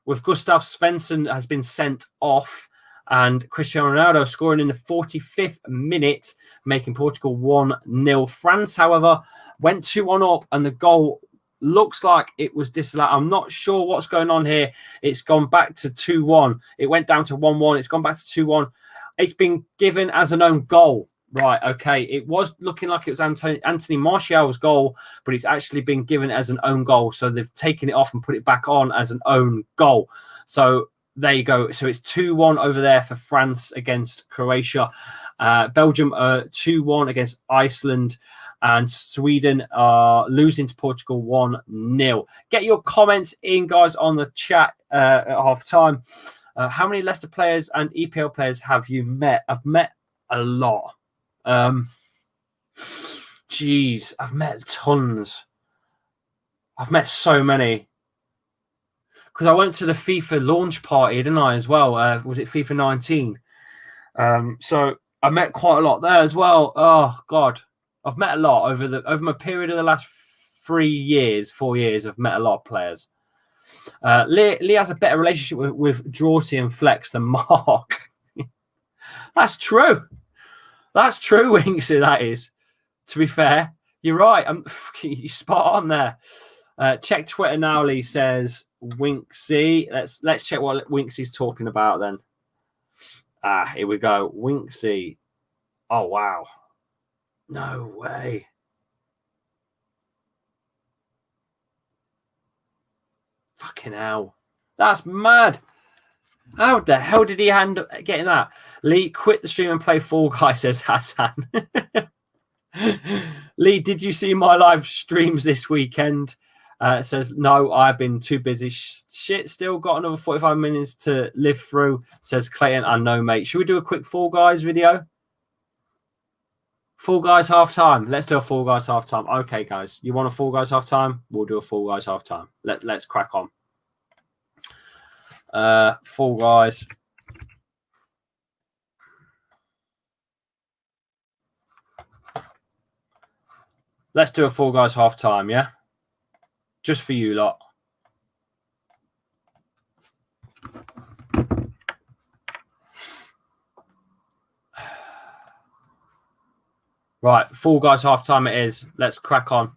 With Gustav Svensson has been sent off. And Cristiano Ronaldo scoring in the 45th minute, making Portugal 1-0. France, however, went 2-1 up, and the goal looks like it was disallowed. I'm not sure what's going on here. It's gone back to 2-1. It went down to 1-1. It's gone back to 2-1. It's been given as an own goal. Right, okay. It was looking like it was Anthony Martial's goal, but it's actually been given as an own goal. So they've taken it off and put it back on as an own goal. So there you go. So it's 2-1 over there for France against Croatia. Belgium 2-1 against Iceland. And Sweden are losing to Portugal 1-0. Get your comments in, guys, on the chat at half time. How many Leicester players and EPL players have you met? I've met a lot. Geez, I've met tons. I've met so many. Because I went to the FIFA launch party, didn't I, as well? Was it FIFA 19? So I met quite a lot there as well. Oh, God. I've met a lot over my period of the last 4 years. I've met a lot of players. Lee has a better relationship with Drawsy and Flex than Mark. That's true. That's true, Winksy, that is. To be fair, you're right. You're spot on there. Check Twitter now, Lee says Winksy. Let's check what Winksy's talking about then. Here we go. Winksy. Oh, wow. No way. Fucking hell. That's mad. How the hell did he handle getting that? Lee, quit the stream and play Fall Guy, says Hassan. Lee, did you see my live streams this weekend? Says, no, I've been too busy. Shit, still got another 45 minutes to live through, says Clayton. I know, mate. Should we do a quick Fall Guys video? Fall Guys half time. Let's do a Fall Guys half time. Okay, guys. You want a Fall Guys half time? We'll do a Fall Guys half time. Let's crack on. Fall Guys. Let's do a Fall Guys half time, yeah? Just for you lot. Right, Fall Guys half time it is. Let's crack on.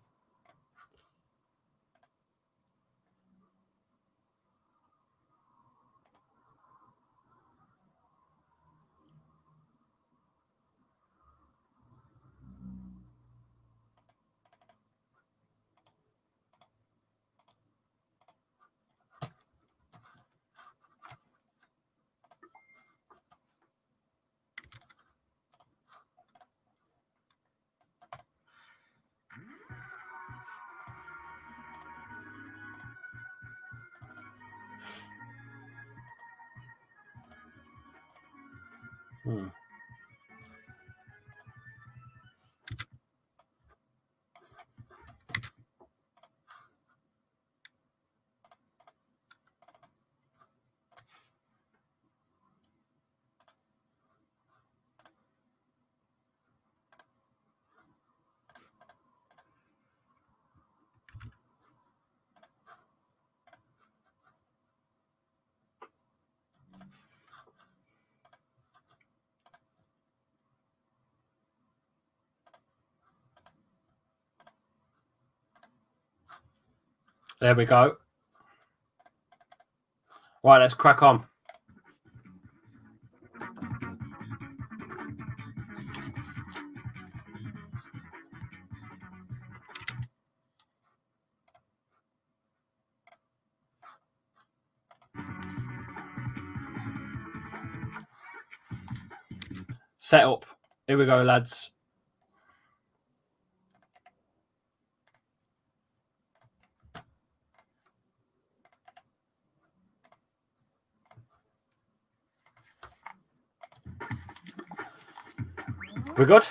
There we go. Right, let's crack on. Set up. Here we go, lads. We're good?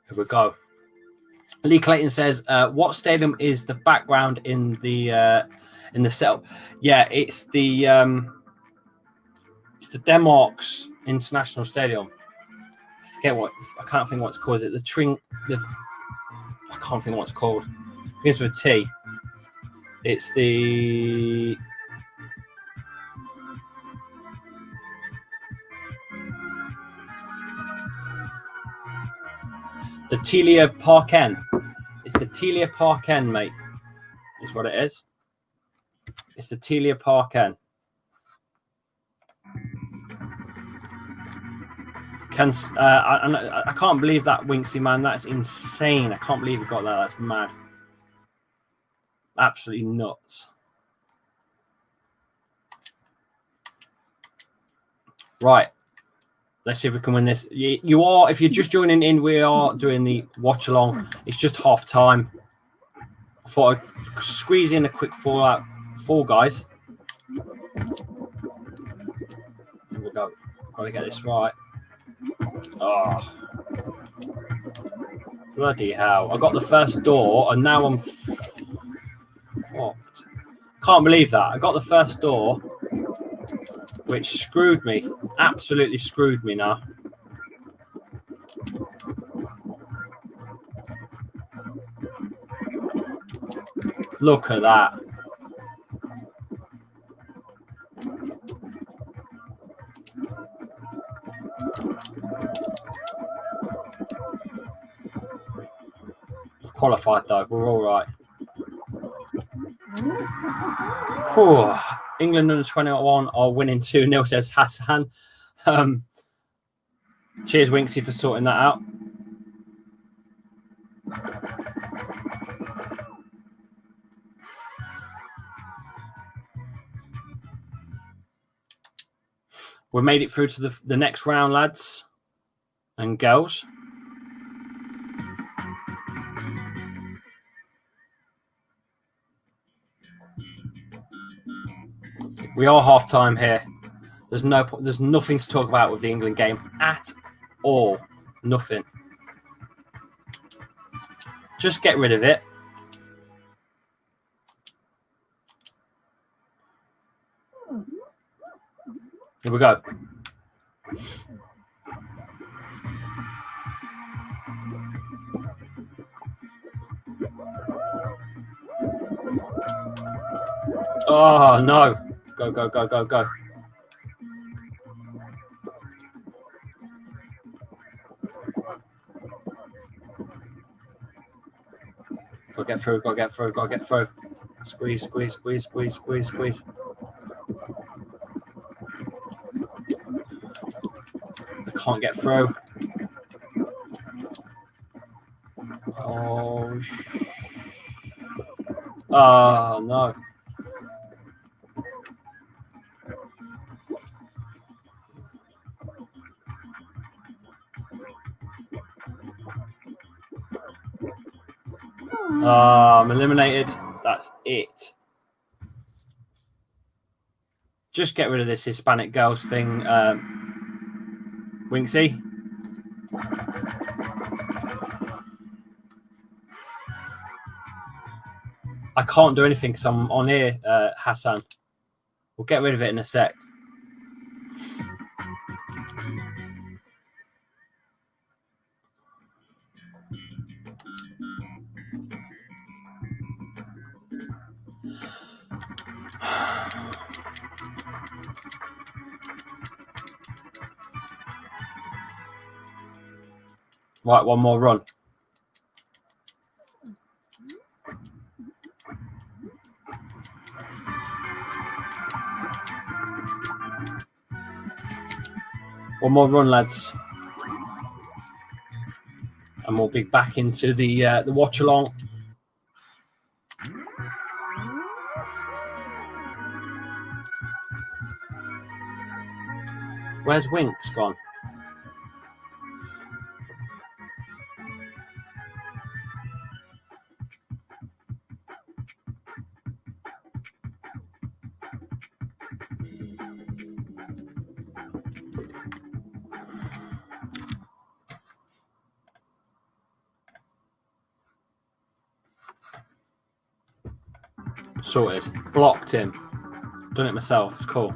Here we go. Lee Clayton says, "What stadium is the background in the setup?" Yeah, it's the Denmark's International Stadium. I can't think what it's called. Is it I can't think what it's called. It begins with a T. It's the Telia Parken. It's the Telia Parken, mate. Is what it is. It's the Telia Parken. I can't believe that, Winksy, man. That's insane. I can't believe you got that. That's mad. Absolutely nuts. Right. Let's see if we can win this. You are, if you're just joining in, we are doing the watch along. It's just half time. I thought I'd squeeze in a quick four guys. Here we go. Got to get this right. Oh, bloody hell. I got the first door and now I'm fucked. Can't believe that. I got the first door, which screwed me. Absolutely screwed me now. Look at that. Qualified though, we're all right. Whew. England under 21 are winning 2-0, says Hassan. Cheers, Winksy, for sorting that out. We made it through to the next round, lads and girls. We are half time here. There's nothing to talk about with the England game at all. Nothing. Just get rid of it. Here we go. Oh no. Go, go, go, go, go. Gotta get through, gotta get through, gotta get through. Squeeze, squeeze, squeeze, squeeze, squeeze, squeeze. I can't get through. Oh, oh no. Oh, I'm eliminated. That's it. Just get rid of this Hispanic girls thing, Winksy. I can't do anything because I'm on here, Hassan. We'll get rid of it in a sec. Right, one more run. One more run, lads. And we'll be back into the watch along. Where's Winks gone? Sorted. Blocked him. Done it myself. It's cool.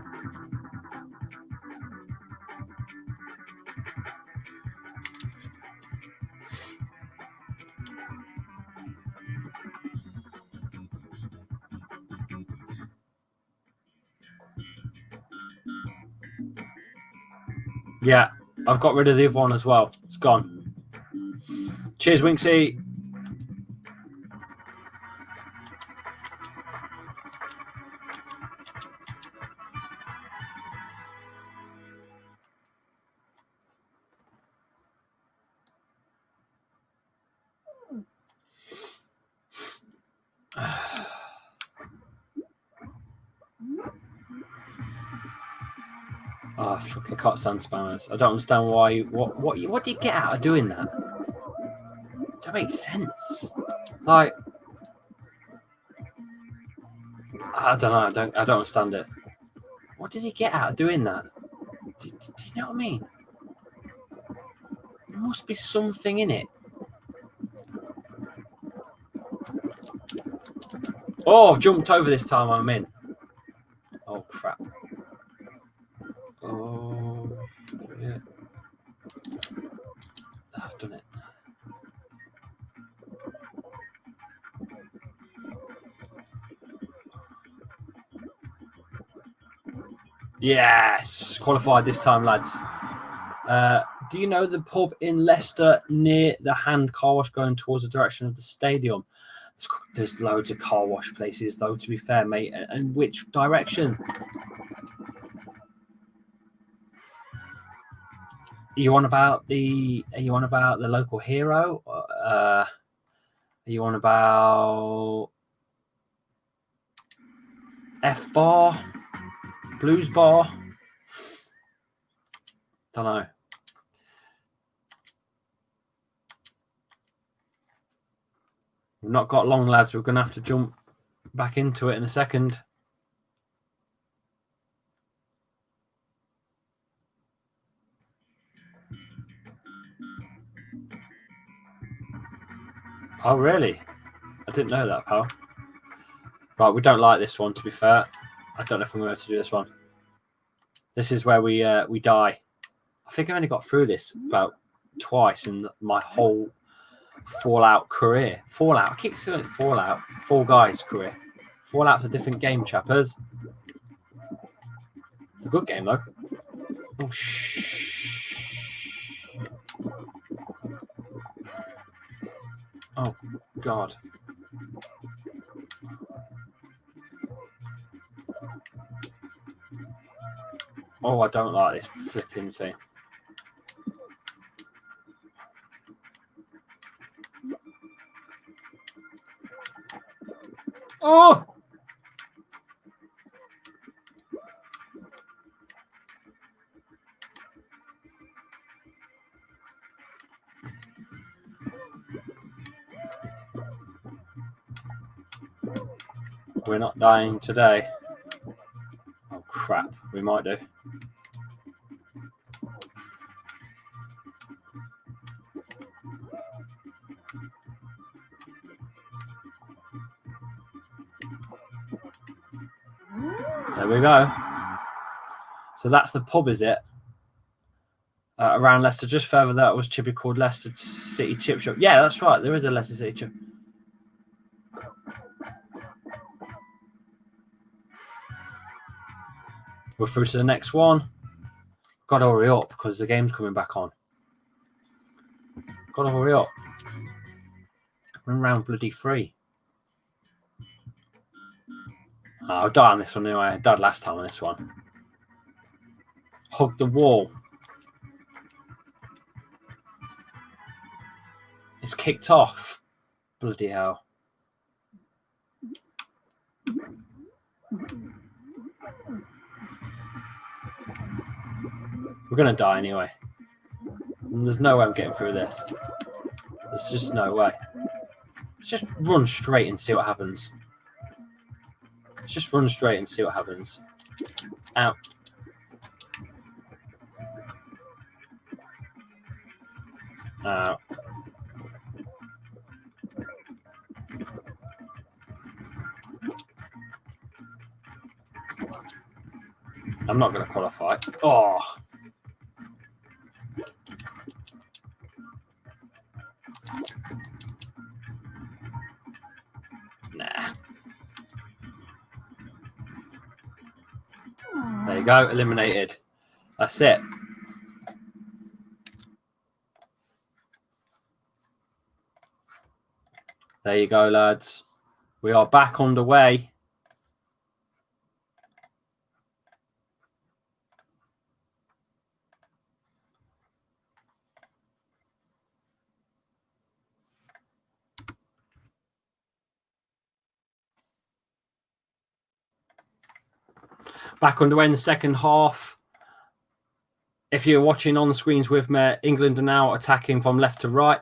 Yeah, I've got rid of the other one as well. It's gone. Cheers, Winksy. Oh, I fucking can't stand spammers. I don't understand why. What do you get out of doing that? That makes sense. Like, I don't know. I don't understand it. What does he get out of doing that? Do you know what I mean? There must be something in it. Oh, I've jumped over this time. I'm in. Oh crap. Oh yeah. I've done it. Yes, qualified this time, lads. Do you know the pub in Leicester near the hand car wash going towards the direction of the stadium? There's loads of car wash places, though, to be fair, mate. And which direction? Are you on about the local hero? Are you on about F Bar? Blues Bar? Don't know. We've not got long, lads. We're going to have to jump back into it in a second. Oh, really? I didn't know that, pal. Right, we don't like this one, to be fair. I don't know if I'm going to do this one. This is where we die. I think I only got through this about twice in my whole Fallout career. Fallout. I keep saying Fallout. Fall Guys career. Fallout's a different game, chappers. It's a good game, though. Oh, shh. Oh, God. Oh, I don't like this flipping thing. Oh! We're not dying today. Oh, crap. We might do. There we go. So that's the pub, is it? Around Leicester. Just further that was Chippy called Leicester City Chip Shop. Yeah, that's right. There is a Leicester City Chip. We're through to the next one. Got to hurry up because the game's coming back on. Got to hurry up. We're in round bloody 3. Oh, I'll die on this one anyway. I died last time on this one. Hug the wall. It's kicked off. Bloody hell. We're going to die anyway. And there's no way I'm getting through this. There's just no way. Let's just run straight and see what happens. Let's just run straight and see what happens. Ow. Ow. I'm not going to qualify. Oh. Nah. There you go. Eliminated. That's it. There you go, lads. We are back underway. Back underway in the second half. If you're watching on the screens with me, England are now attacking from left to right.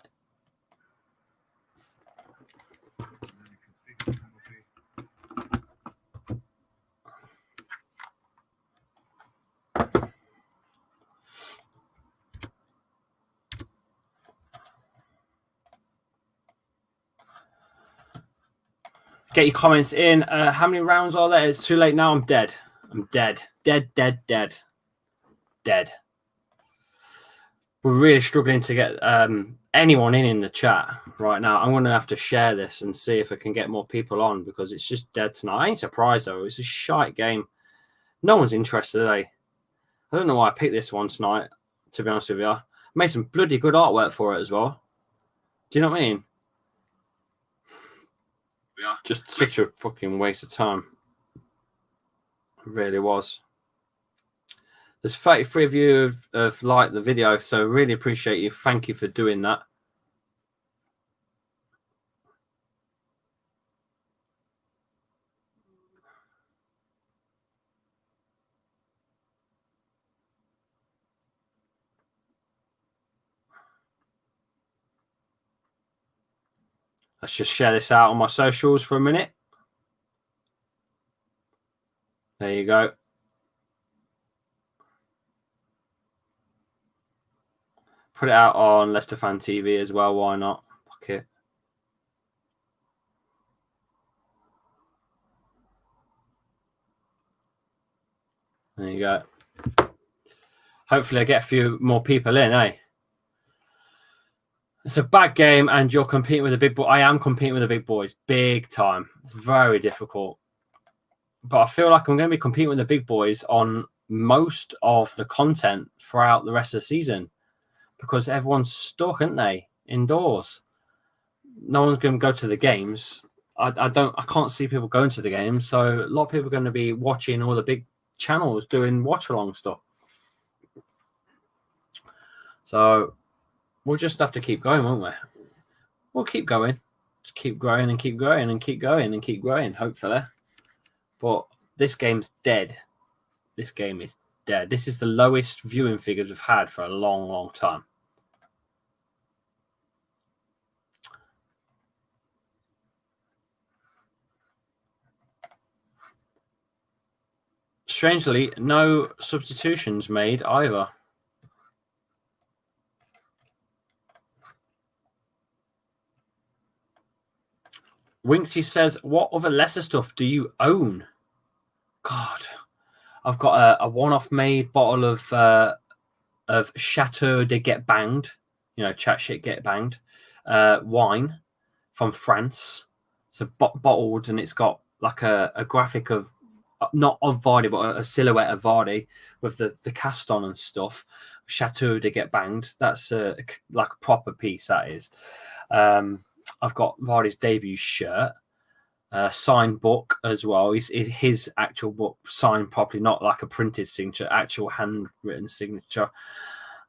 Get your comments in. How many rounds are there? It's too late now. I'm dead. I'm dead. Dead, dead, dead. Dead. We're really struggling to get anyone in the chat right now. I'm going to have to share this and see if I can get more people on because it's just dead tonight. I ain't surprised, though. It's a shite game. No one's interested, are they? I don't know why I picked this one tonight, to be honest with you. I made some bloody good artwork for it as well. Do you know what I mean? Yeah. Just such a fucking waste of time. It really was. There's 33 of you have liked the video, so really appreciate you. Thank you for doing that. Let's just share this out on my socials for a minute. There you go. Put it out on Leicester Fan TV as well. Why not? Fuck it. There you go. Hopefully I get a few more people in, eh? It's a bad game and you're competing with the big boy. I am competing with the big boys. Big time. It's very difficult. But I feel like I'm going to be competing with the big boys on most of the content throughout the rest of the season because everyone's stuck, aren't they? Indoors. No one's going to go to the games. I can't see people going to the games. So a lot of people are going to be watching all the big channels doing watch-along stuff. So we'll just have to keep going, won't we? We'll keep going. Just keep growing and keep growing and keep going and keep growing, hopefully. But this game's dead. This game is dead. This is the lowest viewing figures we've had for a long, long time. Strangely, no substitutions made either. Winksy says, what other Leicester stuff do you own? God, I've got a one-off made bottle of Chateau de Get Banged, chat shit get banged, wine from France. It's bottled, and it's got like a graphic of, not of Vardy, but a silhouette of Vardy with the cast on and stuff. Chateau de Get Banged. That's like a proper piece, that is. I've got Vardy's debut shirt, signed book as well. His actual book signed properly, not like a printed signature, actual handwritten signature.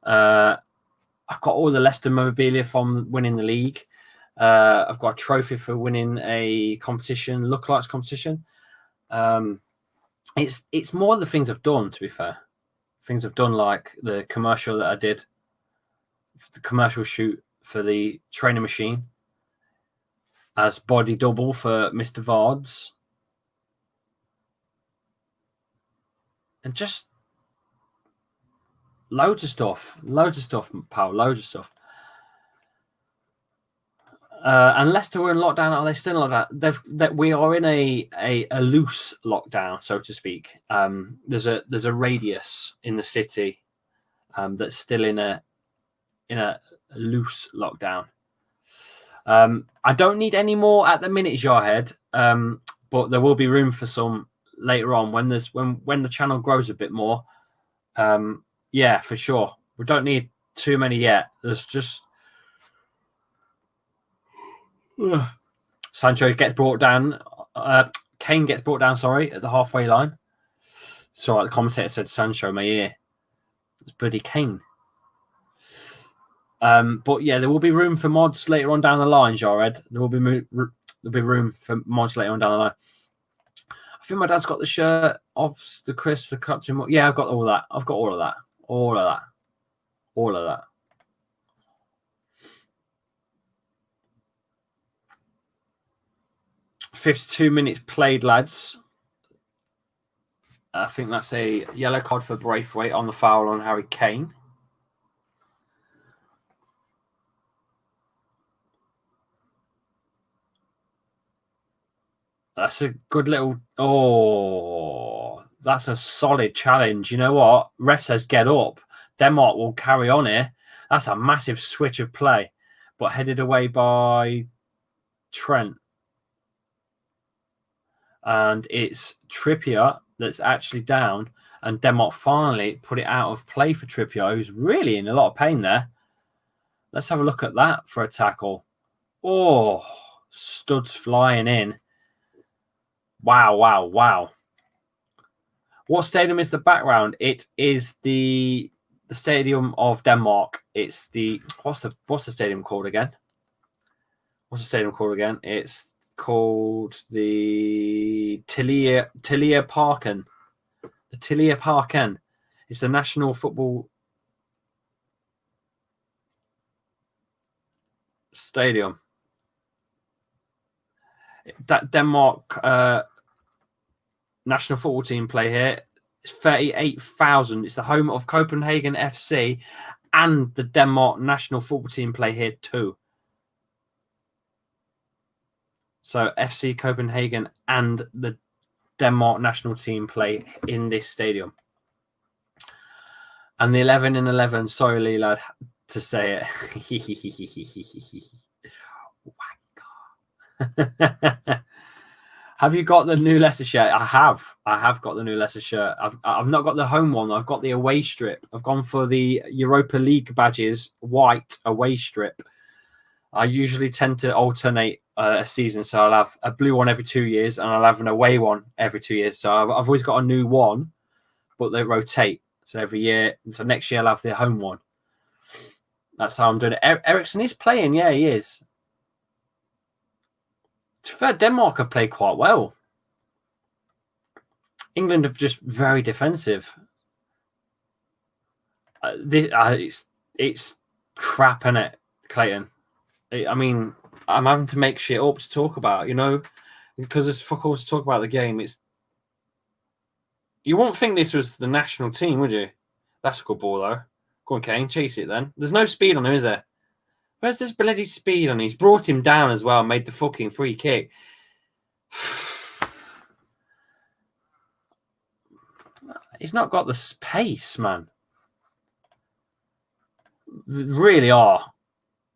I've got all the Leicester memorabilia from winning the league. I've got a trophy for winning a competition, lookalikes competition. It's more the things I've done, to be fair. Things I've done, like the commercial that I did, the commercial shoot for the training machine as body double for Mr. Vards. And just loads of stuff, pal, loads of stuff. And Leicester were in lockdown. Are they still in lockdown? We are in a loose lockdown, so to speak. There's a radius in the city that's still in a loose lockdown. I don't need any more at the minute, Jarhead, but there will be room for some later on when the channel grows a bit more. Yeah, for sure. We don't need too many yet. There's just Sancho gets brought down. Kane gets brought down. Sorry, at the halfway line. Sorry, the commentator said Sancho in my ear. It's bloody Kane. But yeah, there will be room for mods later on down the line, Jared. There'll be room for mods later on down the line. I think my dad's got the shirt of the Chris, the Captain. Yeah, I've got all that. I've got all of that. All of that. All of that. "52 minutes played, lads." I think that's a yellow card for Braithwaite on the foul on Harry Kane. That's a good little... Oh, that's a solid challenge. You know what? Ref says get up. Denmark will carry on here. That's a massive switch of play, but headed away by Trent. And it's Trippier that's actually down, and Denmark finally put it out of play for Trippier, who's really in a lot of pain there. Let's have a look at that for a tackle. Oh, studs flying in. Wow, wow, wow. What stadium is the background? It is the Stadium of Denmark. It's the... What's the stadium called again? What's the stadium called again? It's called the Telia Parken. The Telia Parken. It's the national football stadium. That Denmark national football team play here. It's 38,000. It's the home of Copenhagen FC, and the Denmark national football team play here too. So FC Copenhagen and the Denmark national team play in this stadium. And the 11 in 11, sorry, Lee, lad, to say it. Oh my God. Have you got the new Leicester shirt? I have got the new Leicester shirt. I've not got the home one. I've got the away strip. I've gone for the Europa League badges, white away strip. I usually tend to alternate a season. So I'll have a blue one every 2 years, and I'll have an away one every 2 years. So I've always got a new one, but they rotate. So every year. So next year I'll have the home one. That's how I'm doing it. Ericsson is playing. Yeah, he is. To be fair, Denmark have played quite well. England have just very defensive. It's crap, isn't it, Clayton? I mean, I'm having to make shit up to talk about, because there's fuck all to talk about the game. You wouldn't think this was the national team, would you? That's a good ball, though. Go on, Kane. Chase it, then. There's no speed on him, is there? Where's this bloody speed on him? He's brought him down as well, made the fucking free kick. He's not got the pace, man. They really are.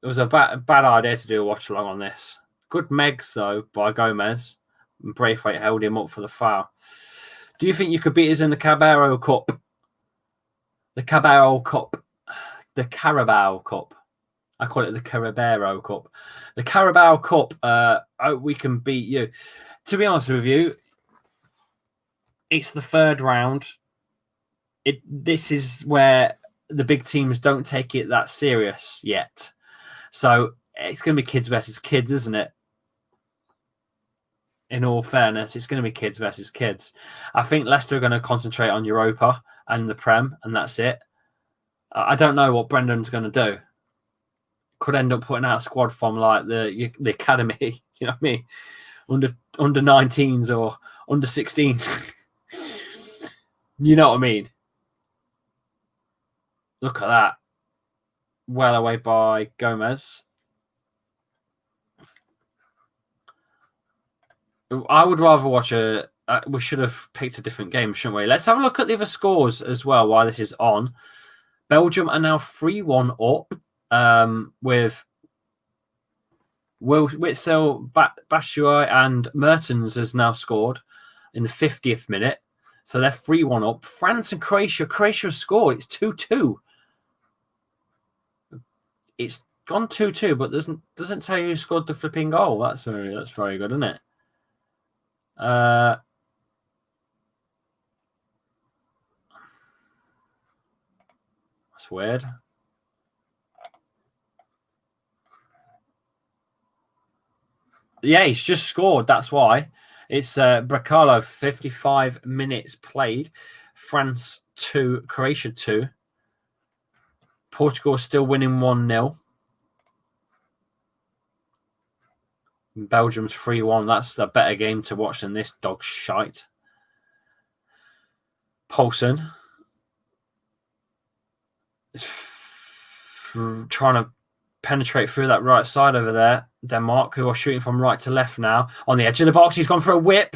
It was a bad idea to do a watch along on this. Good Megs, though, by Gomez. And Braithwaite held him up for the foul. Do you think you could beat us in the Carabao Cup? The Carabao Cup. The Carabao Cup. I call it the Carabao Cup. The Carabao Cup, we can beat you. To be honest with you, it's the third round. This is where the big teams don't take it that serious yet. So it's going to be kids versus kids, isn't it? In all fairness, it's going to be kids versus kids. I think Leicester are going to concentrate on Europa and the Prem, and that's it. I don't know what Brendan's going to do. Could end up putting out a squad from like the academy, you know what I mean? Under 19s or under 16s. You know what I mean? Look at that. Well away by Gomez. I would rather watch we should have picked a different game, shouldn't we? Let's have a look at the other scores as well while this is on. Belgium are now 3-1 up with Witzel, Bashuai and Mertens has now scored in the 50th minute. So they're 3-1 up. France and Croatia. Croatia have scored. It's 2-2. It's gone 2-2, but doesn't tell you who scored the flipping goal. That's very good, isn't it? That's weird. Yeah, he's just scored. That's why. It's Bracalo, 55 minutes played. France 2, Croatia 2. Portugal still winning 1-0. Belgium's 3-1. That's a better game to watch than this dog shite. Poulsen is trying to penetrate through that right side over there. Denmark, who are shooting from right to left now. On the edge of the box, he's gone for a whip.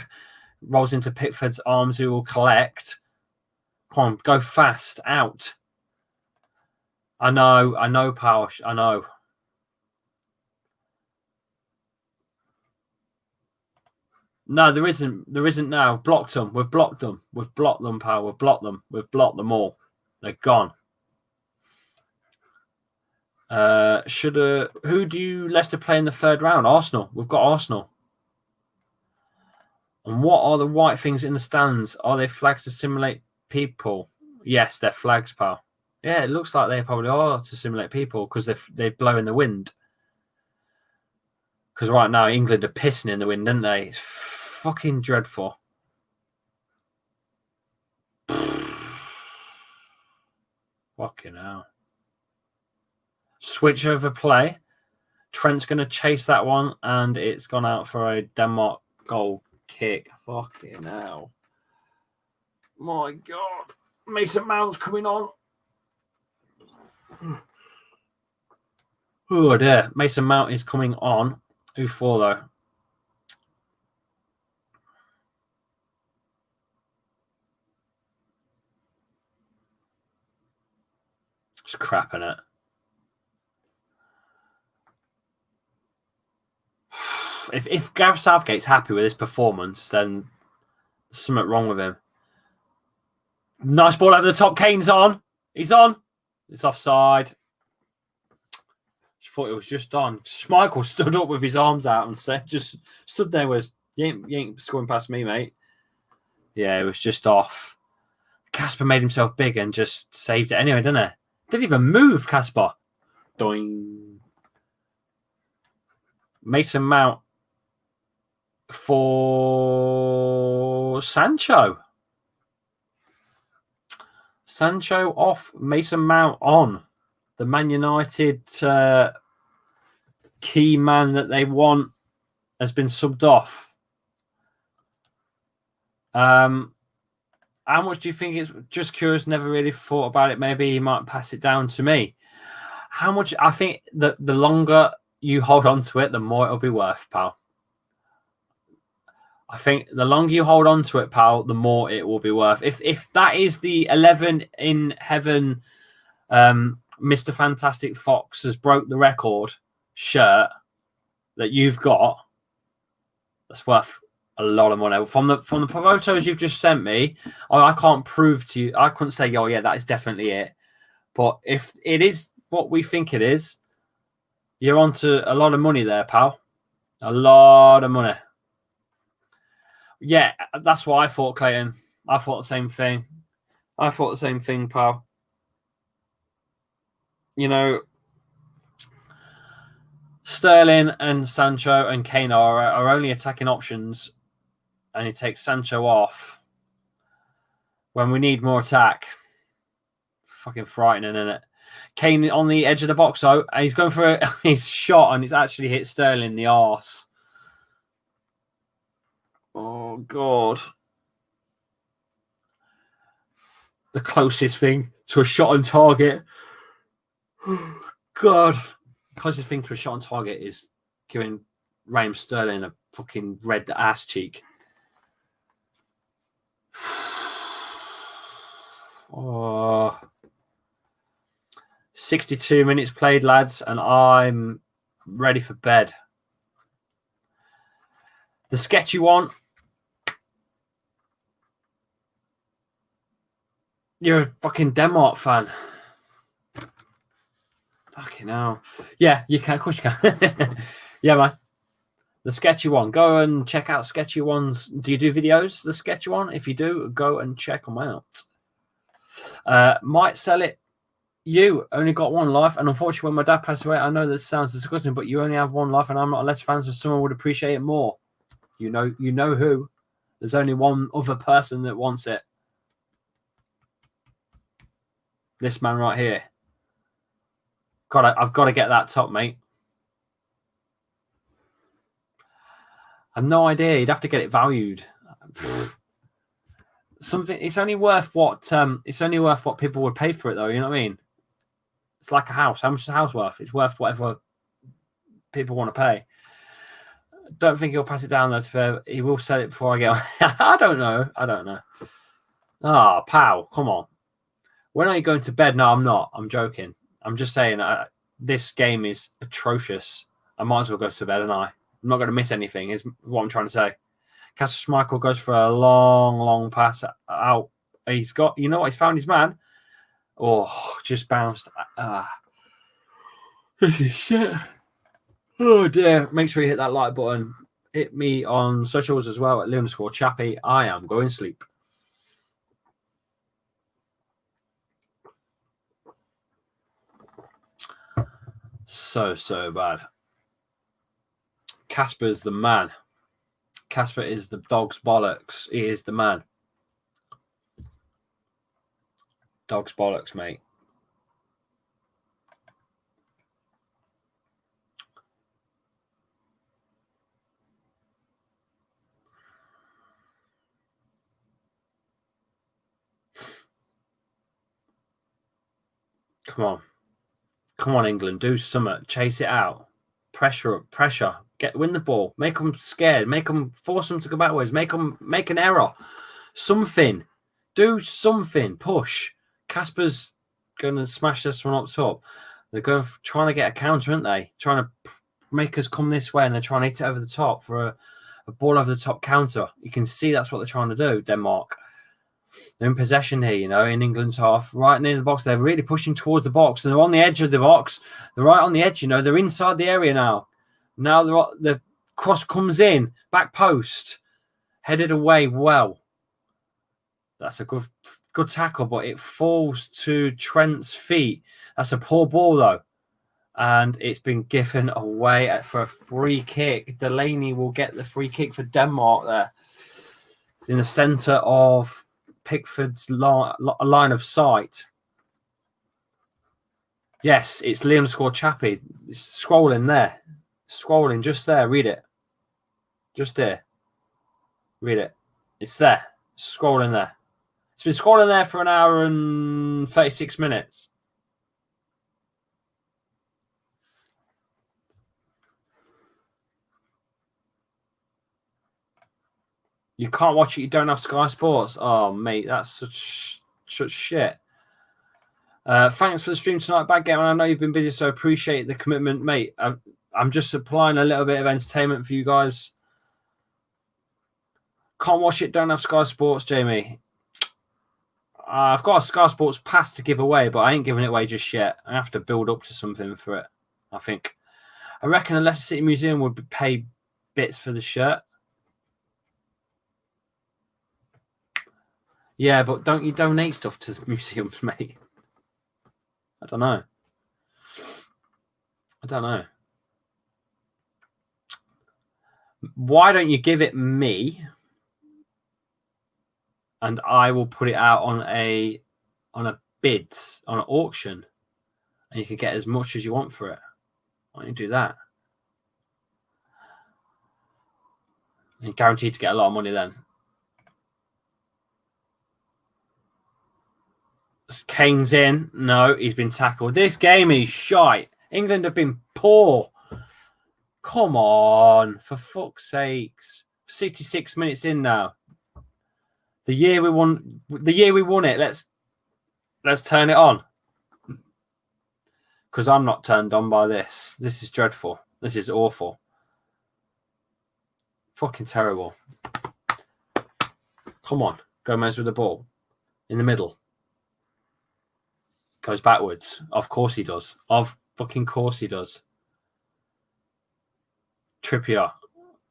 Rolls into Pickford's arms, who will collect. Come on, go fast. Out. I know, Power. I know. No, there isn't. There isn't now. Blocked them. We've blocked them. We've blocked them, Power. We've blocked them. We've blocked them all. They're gone. Who do Leicester play in the third round? Arsenal. We've got Arsenal. And what are the white things in the stands? Are they flags to simulate people? Yes, they're flags, pal. Yeah, it looks like they probably are to simulate people because they blow in the wind. Because right now England are pissing in the wind, aren't they? It's fucking dreadful. Fucking hell. Switch over play. Trent's going to chase that one, and it's gone out for a Denmark goal kick. Fucking hell. My God. Mason Mount's coming on. Oh, dear. Mason Mount is coming on. Who for, though? It's crap, innit? If Gareth Southgate's happy with his performance, then there's something wrong with him. Nice ball over the top. Kane's on. He's on. It's offside. Thought it was just on. Schmeichel stood up with his arms out and said, just stood there with, you ain't scoring past me, mate. Yeah, it was just off. Casper made himself big and just saved it anyway, didn't he? Didn't even move, Casper. Doing. Mason Mount for Sancho. Sancho off, Mason Mount on. The Man United key man that they want has been subbed off. How much do you think it's just curious? Never really thought about it. Maybe he might pass it down to me. How much? I think that the longer you hold on to it, the more it'll be worth, pal. I think the longer you hold on to it, pal, the more it will be worth. If that is the 11 in heaven, Mr. Fantastic Fox has broke the record shirt that you've got, that's worth a lot of money. From the photos you've just sent me, I can't prove to you. I couldn't say, oh yeah, that is definitely it. But if it is what we think it is, you're onto a lot of money there, pal. A lot of money. Yeah, that's what I thought, Clayton. I thought the same thing. Pal. You know, Sterling and Sancho and Kane are only attacking options, and he takes Sancho off when we need more attack. Fucking frightening, isn't it? Kane on the edge of the box, though, and he's going for his shot, and he's actually hit Sterling in the arse. Oh, God. The closest thing to a shot on target. God. The closest thing to a shot on target is giving Raheem Sterling a fucking red ass cheek. Oh. 62 minutes played, lads, and I'm ready for bed. The sketchy one. You're a fucking Denmark fan. Fucking hell. Yeah, you can. Of course you can. Yeah, man. The sketchy one. Go and check out sketchy ones. Do you do videos? The sketchy one? If you do, go and check them out. Might sell it. You only got one life, and unfortunately, when my dad passed away, I know this sounds disgusting, but you only have one life, and I'm not a Leicester fan, so someone would appreciate it more. You know who. There's only one other person that wants it. This man right here. God, I've got to get that top, mate. I've no idea. You'd have to get it valued. Something. It's only worth what people would pay for it, though. You know what I mean? It's like a house. How much is a house worth? It's worth whatever people want to pay. Don't think he'll pass it down, though. He will sell it before I get on. I don't know. Ah, pal, come on. When are you going to bed? No, I'm not. I'm joking. I'm just saying this game is atrocious. I might as well go to bed, and I'm not going to miss anything, is what I'm trying to say. Casper Schmeichel goes for a long, long pass out. He's got, you know what? He's found his man. Oh, just bounced. This is shit. Oh, dear. Make sure you hit that like button. Hit me on socials as well at @Chappy. I am going to sleep. So bad. Casper's the man. Casper is the dog's bollocks. He is the man. Dog's bollocks, mate. Come on, England. Do something. Chase it out. Pressure. Win the ball. Make them scared. Force them to go backwards. Make an error. Something. Do something. Push. Casper's going to smash this one up top. They're trying to get a counter, aren't they? Trying to make us come this way, and they're trying to hit it over the top for a ball over the top counter. You can see that's what they're trying to do, Denmark. They're in possession here, in England's half, right near the box. They're really pushing towards the box, and they're on the edge of the box. They're right on the edge, They're inside the area now. Now the cross comes in, back post, headed away well. That's a good tackle, but it falls to Trent's feet. That's a poor ball, though. And it's been given away for a free kick. Delaney will get the free kick for Denmark there. It's in the centre of Pickford's line of sight. Yes, it's @Chappy. It's scrolling there. Scrolling just there. Read it. Just there. Read it. It's there. Scrolling there. It's been scrolling there for an hour and 36 minutes. You can't watch it. You don't have Sky Sports. Oh, mate, that's such shit. Thanks for the stream tonight, Bad Game. I know you've been busy, so appreciate the commitment, mate. I'm just supplying a little bit of entertainment for you guys. Can't watch it. Don't have Sky Sports, Jamie. I've got a Sky Sports pass to give away, but I ain't giving it away just yet. I have to build up to something for it, I think. I reckon the Leicester City Museum would pay bits for the shirt. Yeah, but don't you donate stuff to the museums, mate? I don't know. Why don't you give it me, and I will put it out on a bids, on an auction, and you can get as much as you want for it. Why don't you do that? You're guaranteed to get a lot of money then. Kane's in. No, he's been tackled. This game is shite. England have been poor. Come on, for fuck's sakes. 66 minutes in now. The year we won it. Let's turn it on. Because I'm not turned on by this. This is dreadful. This is awful. Fucking terrible. Come on. Gomez with the ball. In the middle. Goes backwards. Of course he does. Of fucking course he does. Trippier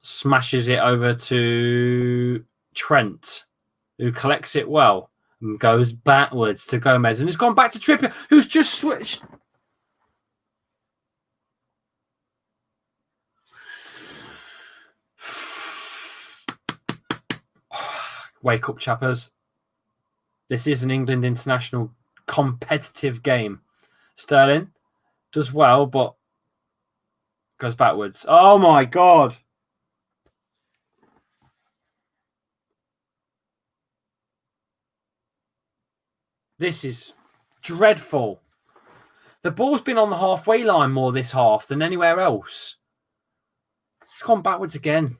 smashes it over to Trent, who collects it well and goes backwards to Gomez. And it's gone back to Trippier, who's just switched. Wake up, chappers. This is an England international competitive game. Sterling does well, but goes backwards. Oh my God. This is dreadful. The ball's been on the halfway line more this half than anywhere else. It's gone backwards again.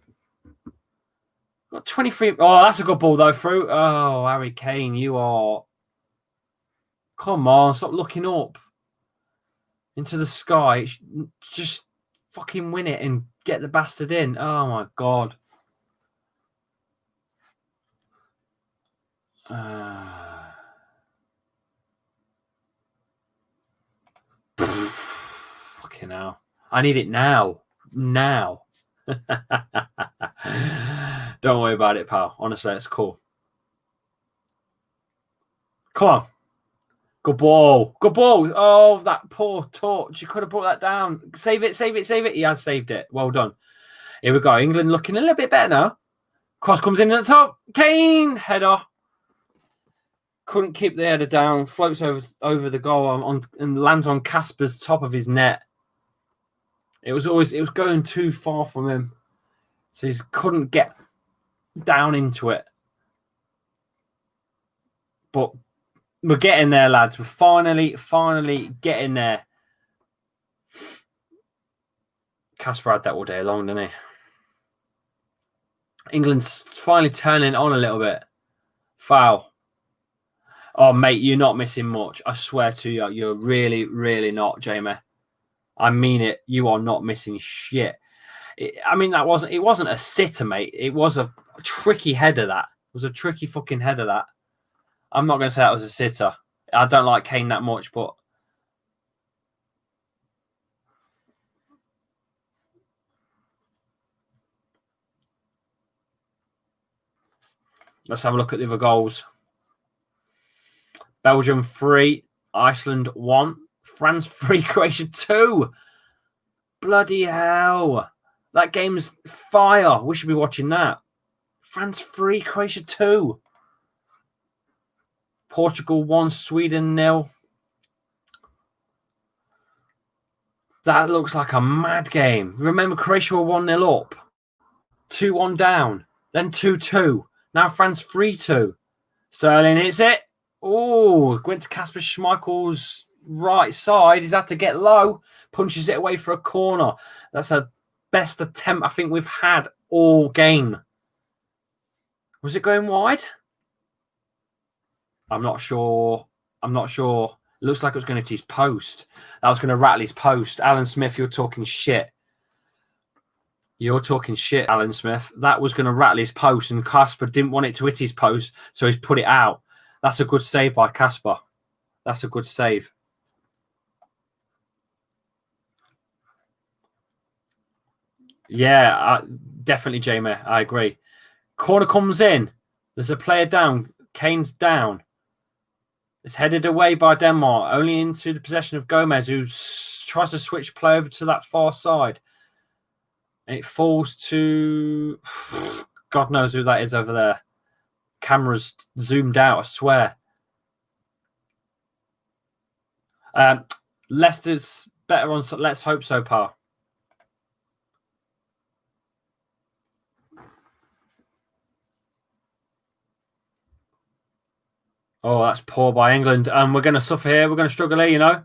Got 23. Oh, that's a good ball though, through. Oh, Harry Kane, you are. Come on, stop looking up into the sky. Just fucking win it and get the bastard in. Oh my God. Fucking hell. I need it now. Now. Don't worry about it, pal. Honestly, it's cool. Come on. Good ball. Good ball. Oh, that poor touch. You could have brought that down. Save it, save it, save it. He has saved it. Well done. Here we go. England looking a little bit better now. Cross comes in at the top. Kane. Header. Couldn't keep the header down. Floats over the goal and lands on Casper's top of his net. It was going too far from him. So he couldn't get down into it. But we're getting there, lads. We're finally getting there. Casper had that all day long, didn't he? England's finally turning on a little bit. Foul. Oh, mate, you're not missing much. I swear to you, you're really, really not, Jamie. I mean it. You are not missing shit. It wasn't a sitter, mate. It was a tricky header, that. It was a tricky fucking header, that. I'm not going to say that was a sitter. I don't like Kane that much, but let's have a look at the other goals. Belgium 3, Iceland 1, France 3, Croatia 2. Bloody hell. That game's fire. We should be watching that. France 3, Croatia 2. Portugal 1, Sweden 0. That looks like a mad game. Remember, Croatia were 1-0 up. 2-1 down. Then 2-2. Now France 3-2. Sterling hits it. Oh, went to Kasper Schmeichel's right side. He's had to get low. Punches it away for a corner. That's a best attempt I think we've had all game. Was it going wide? I'm not sure. I'm not sure. It looks like it was going to hit his post. That was going to rattle his post. Alan Smith, you're talking shit. You're talking shit, Alan Smith. That was going to rattle his post, and Kasper didn't want it to hit his post, so he's put it out. That's a good save by Kasper. That's a good save. Yeah, definitely, Jamie. I agree. Corner comes in. There's a player down. Kane's down. It's headed away by Denmark, only into the possession of Gomez, who tries to switch play over to that far side. And it falls to... God knows who that is over there. Camera's zoomed out, I swear. Leicester's better on... Let's hope so, pal. Oh, that's poor by England. We're going to suffer here. We're going to struggle here, you know.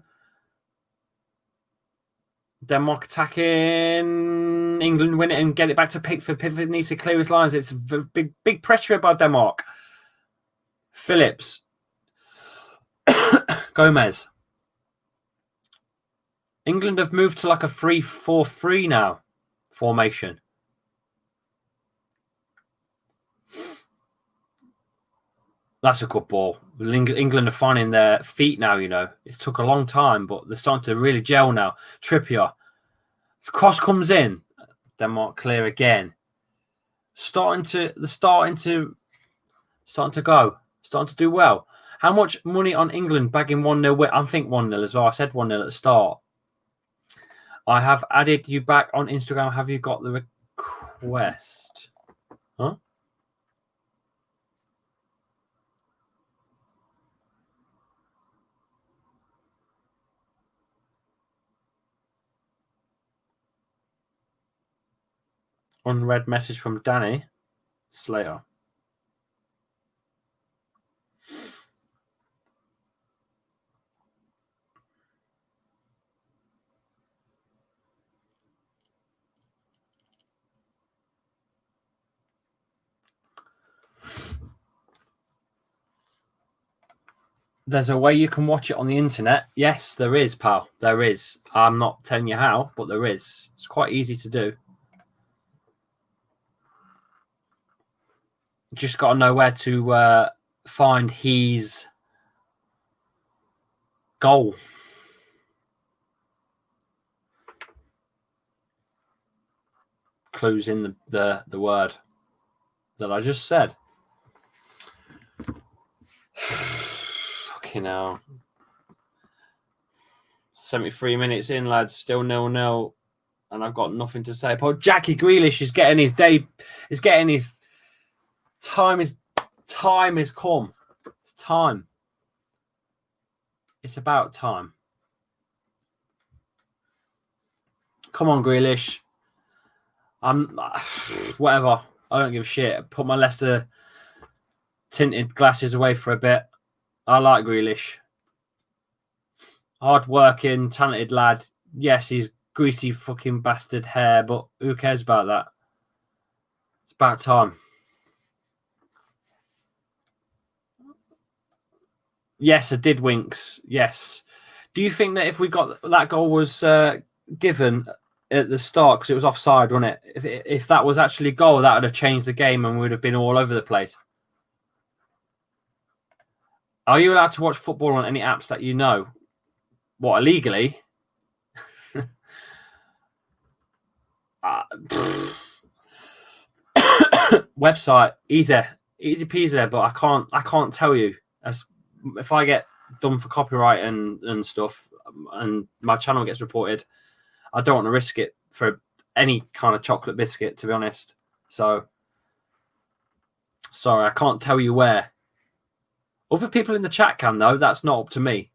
Denmark attacking. England win it and get it back to Pickford. Pickford needs to clear his lines. It's big pressure by Denmark. Phillips. Gomez. England have moved to like a 3-4-3 now formation. That's a good ball. England are finding their feet now, you know. It took a long time, but they're starting to really gel now. Trippier. The cross comes in. Denmark clear again. Starting to go. Starting to do well. How much money on England bagging 1-0 win? I think 1-0 as well. I said 1-0 at the start. I have added you back on Instagram. Have you got the request? Huh? Unread message from Danny Slater. There's a way you can watch it on the internet. Yes, there is, pal. There is. I'm not telling you how, but there is. It's quite easy to do. Just got to know where to find his goal. Clues in the word that I just said. Fucking hell. 73 minutes in, lads. Still 0-0. And I've got nothing to say. But Jackie Grealish is getting his day. Is getting his time. His time has come. It's time. It's about time. Come on, Grealish. I'm whatever. I don't give a shit. Put my Leicester tinted glasses away for a bit. I like Grealish. Hard working, talented lad. Yes, he's greasy fucking bastard hair, but who cares about that? It's about time. Yes, I did, Winks. Yes. Do you think that if we got that goal was given at the start because it was offside, wasn't it? If that was actually a goal, that would have changed the game and we would have been all over the place. Are you allowed to watch football on any apps that you know? What, illegally? Website, easy peasy, but I can't tell you. As if I get done for copyright and stuff, and my channel gets reported, I don't want to risk it for any kind of chocolate biscuit, to be honest. So, sorry, I can't tell you where. Other people in the chat can, though. That's not up to me.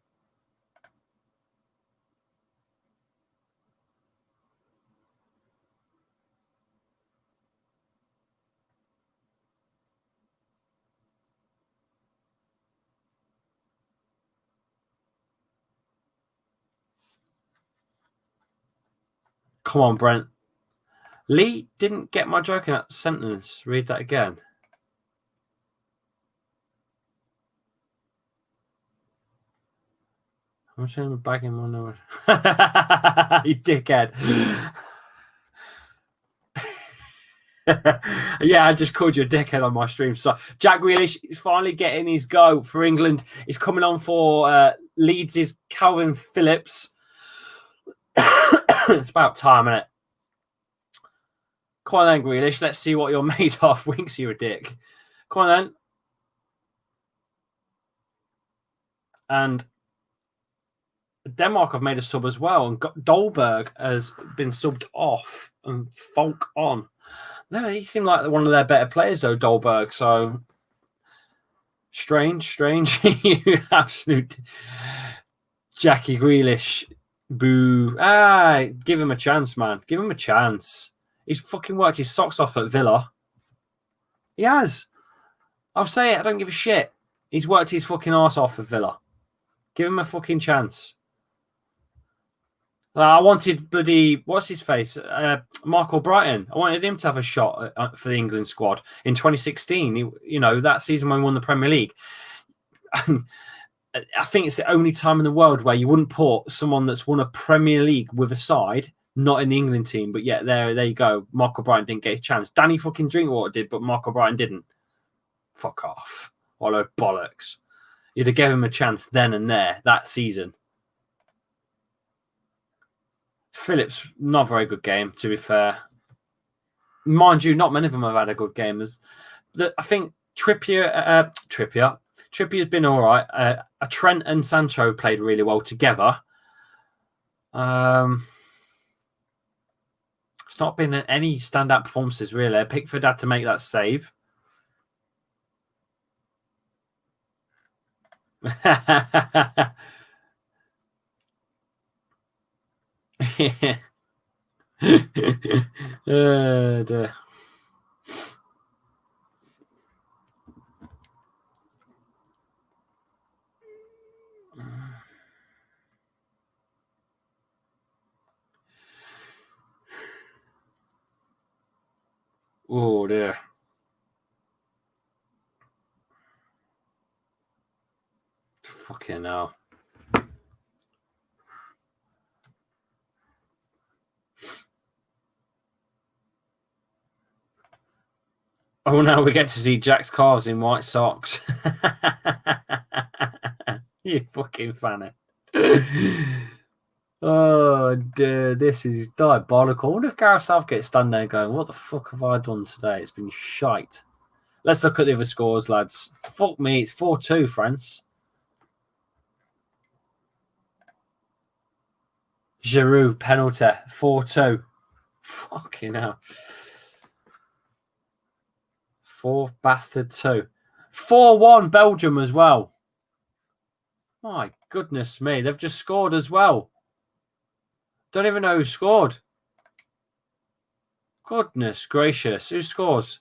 Come on, Brent. Lee didn't get my joke in that sentence. Read that again. I'm trying to bag him on the you dickhead. Yeah, I just called you a dickhead on my stream. So Jack Grealish is finally getting his go for England. He's coming on for Leeds' Calvin Phillips. It's about time, isn't it? Come on then, Grealish. Let's see what you're made of. Winks, you're a dick. Come on then. And Denmark have made a sub as well. And Dolberg has been subbed off and Falk on. No, he seemed like one of their better players, though, Dolberg. So strange. You absolute Jackie Grealish. Boo. Give him a chance, man. Give him a chance. He's fucking worked his socks off at Villa. He has. I'll say it. I don't give a shit. He's worked his fucking arse off at Villa. Give him a fucking chance. I wanted bloody, what's his face? Michael Brighton. I wanted him to have a shot for the England squad in 2016. That season when we won the Premier League. I think it's the only time in the world where you wouldn't put someone that's won a Premier League with a side, not in the England team. But yeah, there you go. Michael Brighton didn't get his chance. Danny fucking Drinkwater did, but Michael Brighton didn't. Fuck off. What a bollocks. You'd have given him a chance then and there that season. Phillips, not a very good game, to be fair. Mind you, not many of them have had a good game. I think Trippier's been all right. Trent and Sancho played really well together. It's not been any standout performances, really. Pickford had to make that save. Dear. Oh dear. Fucking hell. Oh, now we get to see Jack's calves in white socks. You fucking fanny. Oh, dear. This is diabolical. I wonder if Gareth Southgate's standing there going, what the fuck have I done today? It's been shite. Let's look at the other scores, lads. Fuck me. It's 4-2, France. Giroud, penalty. 4-2. Fucking hell. 4-2. 4-1 Belgium as well. My goodness me. They've just scored as well. Don't even know who scored. Goodness gracious. Who scores?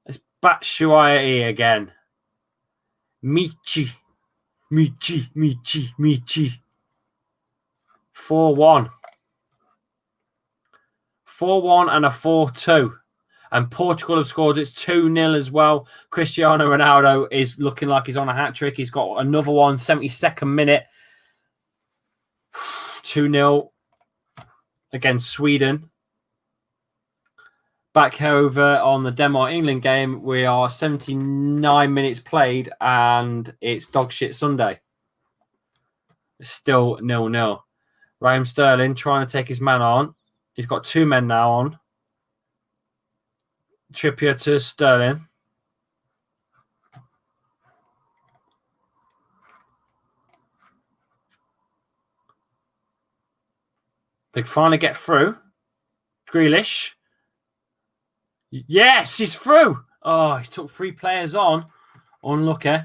It's Batshuayi again. Michi. 4-1. 4-1 and a 4-2. And Portugal have scored. It's 2-0 as well. Cristiano Ronaldo is looking like he's on a hat-trick. He's got another one, 72nd minute. 2-0 against Sweden. Back over on the Denmark-England game, we are 79 minutes played, and it's dog shit Sunday. It's still 0-0. Raheem Sterling trying to take his man on. He's got two men now on. Trippier to Sterling. They finally get through. Grealish. Yes, he's through. Oh, he took 3 players on. Unlucky.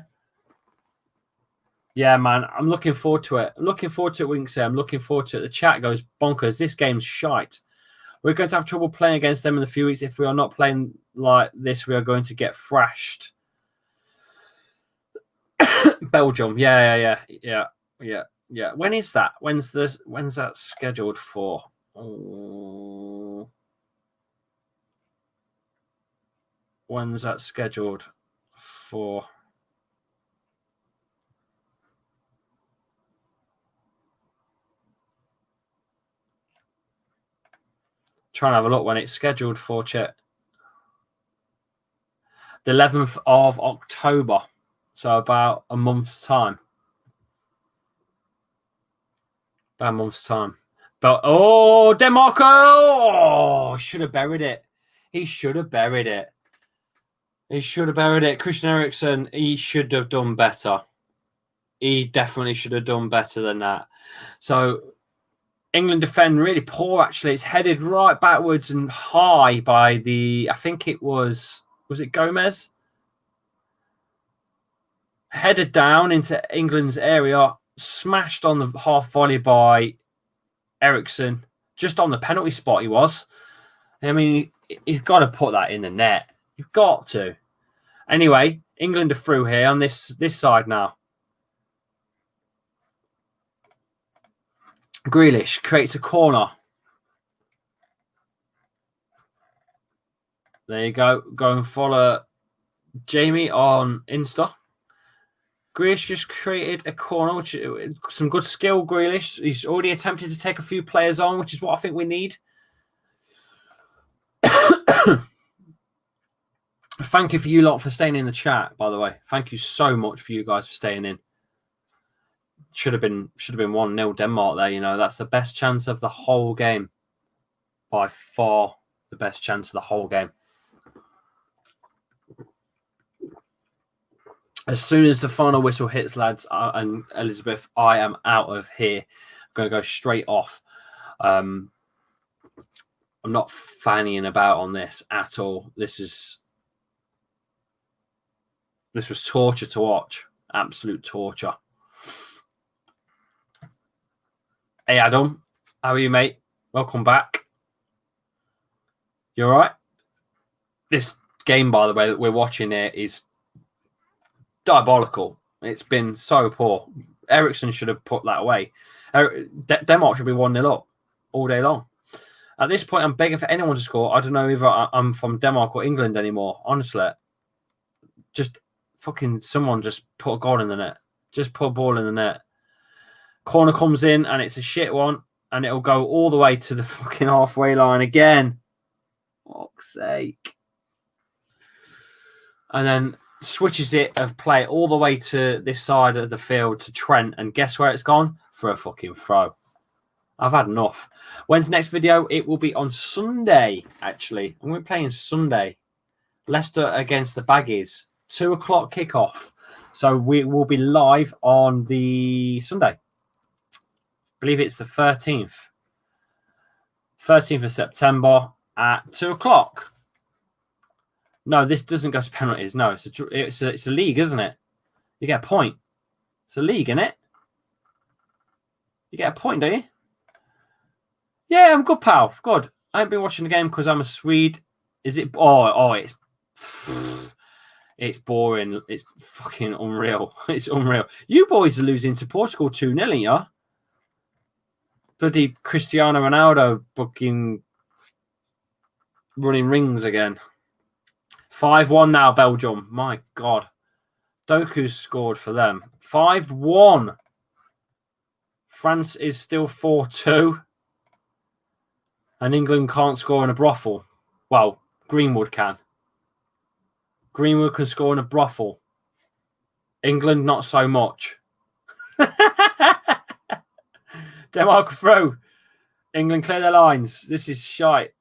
Yeah, man, I'm looking forward to it. I'm looking forward to it, Winksy. I'm looking forward to it. The chat goes bonkers. This game's shite. We're going to have trouble playing against them in a few weeks. If we are not playing like this, we are going to get thrashed. Belgium. Yeah. When is that? When's that scheduled for? Oh. When's that scheduled for? Trying to have a look when it's scheduled for, Chet. The 11th of October. So about a month's time. About a month's time. But, oh, Denmark! Oh, should have buried it. He should have buried it. He should have buried it. Christian Eriksen, he should have done better. He definitely should have done better than that. So England defend really poor, actually. It's headed right backwards and high by I think it was it Gomez? Headed down into England's area, smashed on the half volley by Eriksen. Just on the penalty spot he was. I mean, he's got to put that in the net. You've got to. Anyway, England are through here on this side now. Grealish creates a corner. There you go. Go and follow Jamie on Insta. Grealish just created a corner, which some good skill. Grealish. He's already attempted to take a few players on, which is what I think we need. Thank you for you lot for staying in the chat, by the way. Thank you so much for you guys for staying in. Should have been 1-0 Denmark there, you know. That's the best chance of the whole game. By far the best chance of the whole game. As soon as the final whistle hits, lads, and Elizabeth, I am out of here. I'm going to go straight off. I'm not fannying about on this at all. This was torture to watch. Absolute torture. Hey, Adam. How are you, mate? Welcome back. You all right? This game, by the way, that we're watching here is diabolical. It's been so poor. Eriksen should have put that away. Denmark should be 1-0 up all day long. At this point, I'm begging for anyone to score. I don't know if I'm from Denmark or England anymore. Honestly, just fucking someone just put a goal in the net. Just put a ball in the net. Corner comes in and it's a shit one, and it'll go all the way to the fucking halfway line again. Fuck's sake. And then switches it of play all the way to this side of the field to Trent, and guess where it's gone? For a fucking throw. I've had enough. When's the next video? It will be on Sunday, actually. I'm going to be playing Sunday. Leicester against the Baggies. 2 o'clock kickoff. So we will be live on the Sunday. I believe it's the 13th. 13th of September at 2 o'clock. No, this doesn't go to penalties. No, it's a league, isn't it? You get a point. It's a league, isn't it? You get a point, don't you? Yeah, I'm good, pal. Good. I haven't been watching the game because I'm a Swede. Is it? Oh, it's boring. It's fucking unreal. It's unreal. You boys are losing to Portugal 2-0, ain't ya? Bloody Cristiano Ronaldo fucking running rings again. 5-1 now, Belgium. My God. Doku's scored for them. 5-1. France is still 4-2. And England can't score in a brothel. Well, Greenwood can. Greenwood can score in a brothel. England, not so much. Denmark through. England clear their lines. This is shite.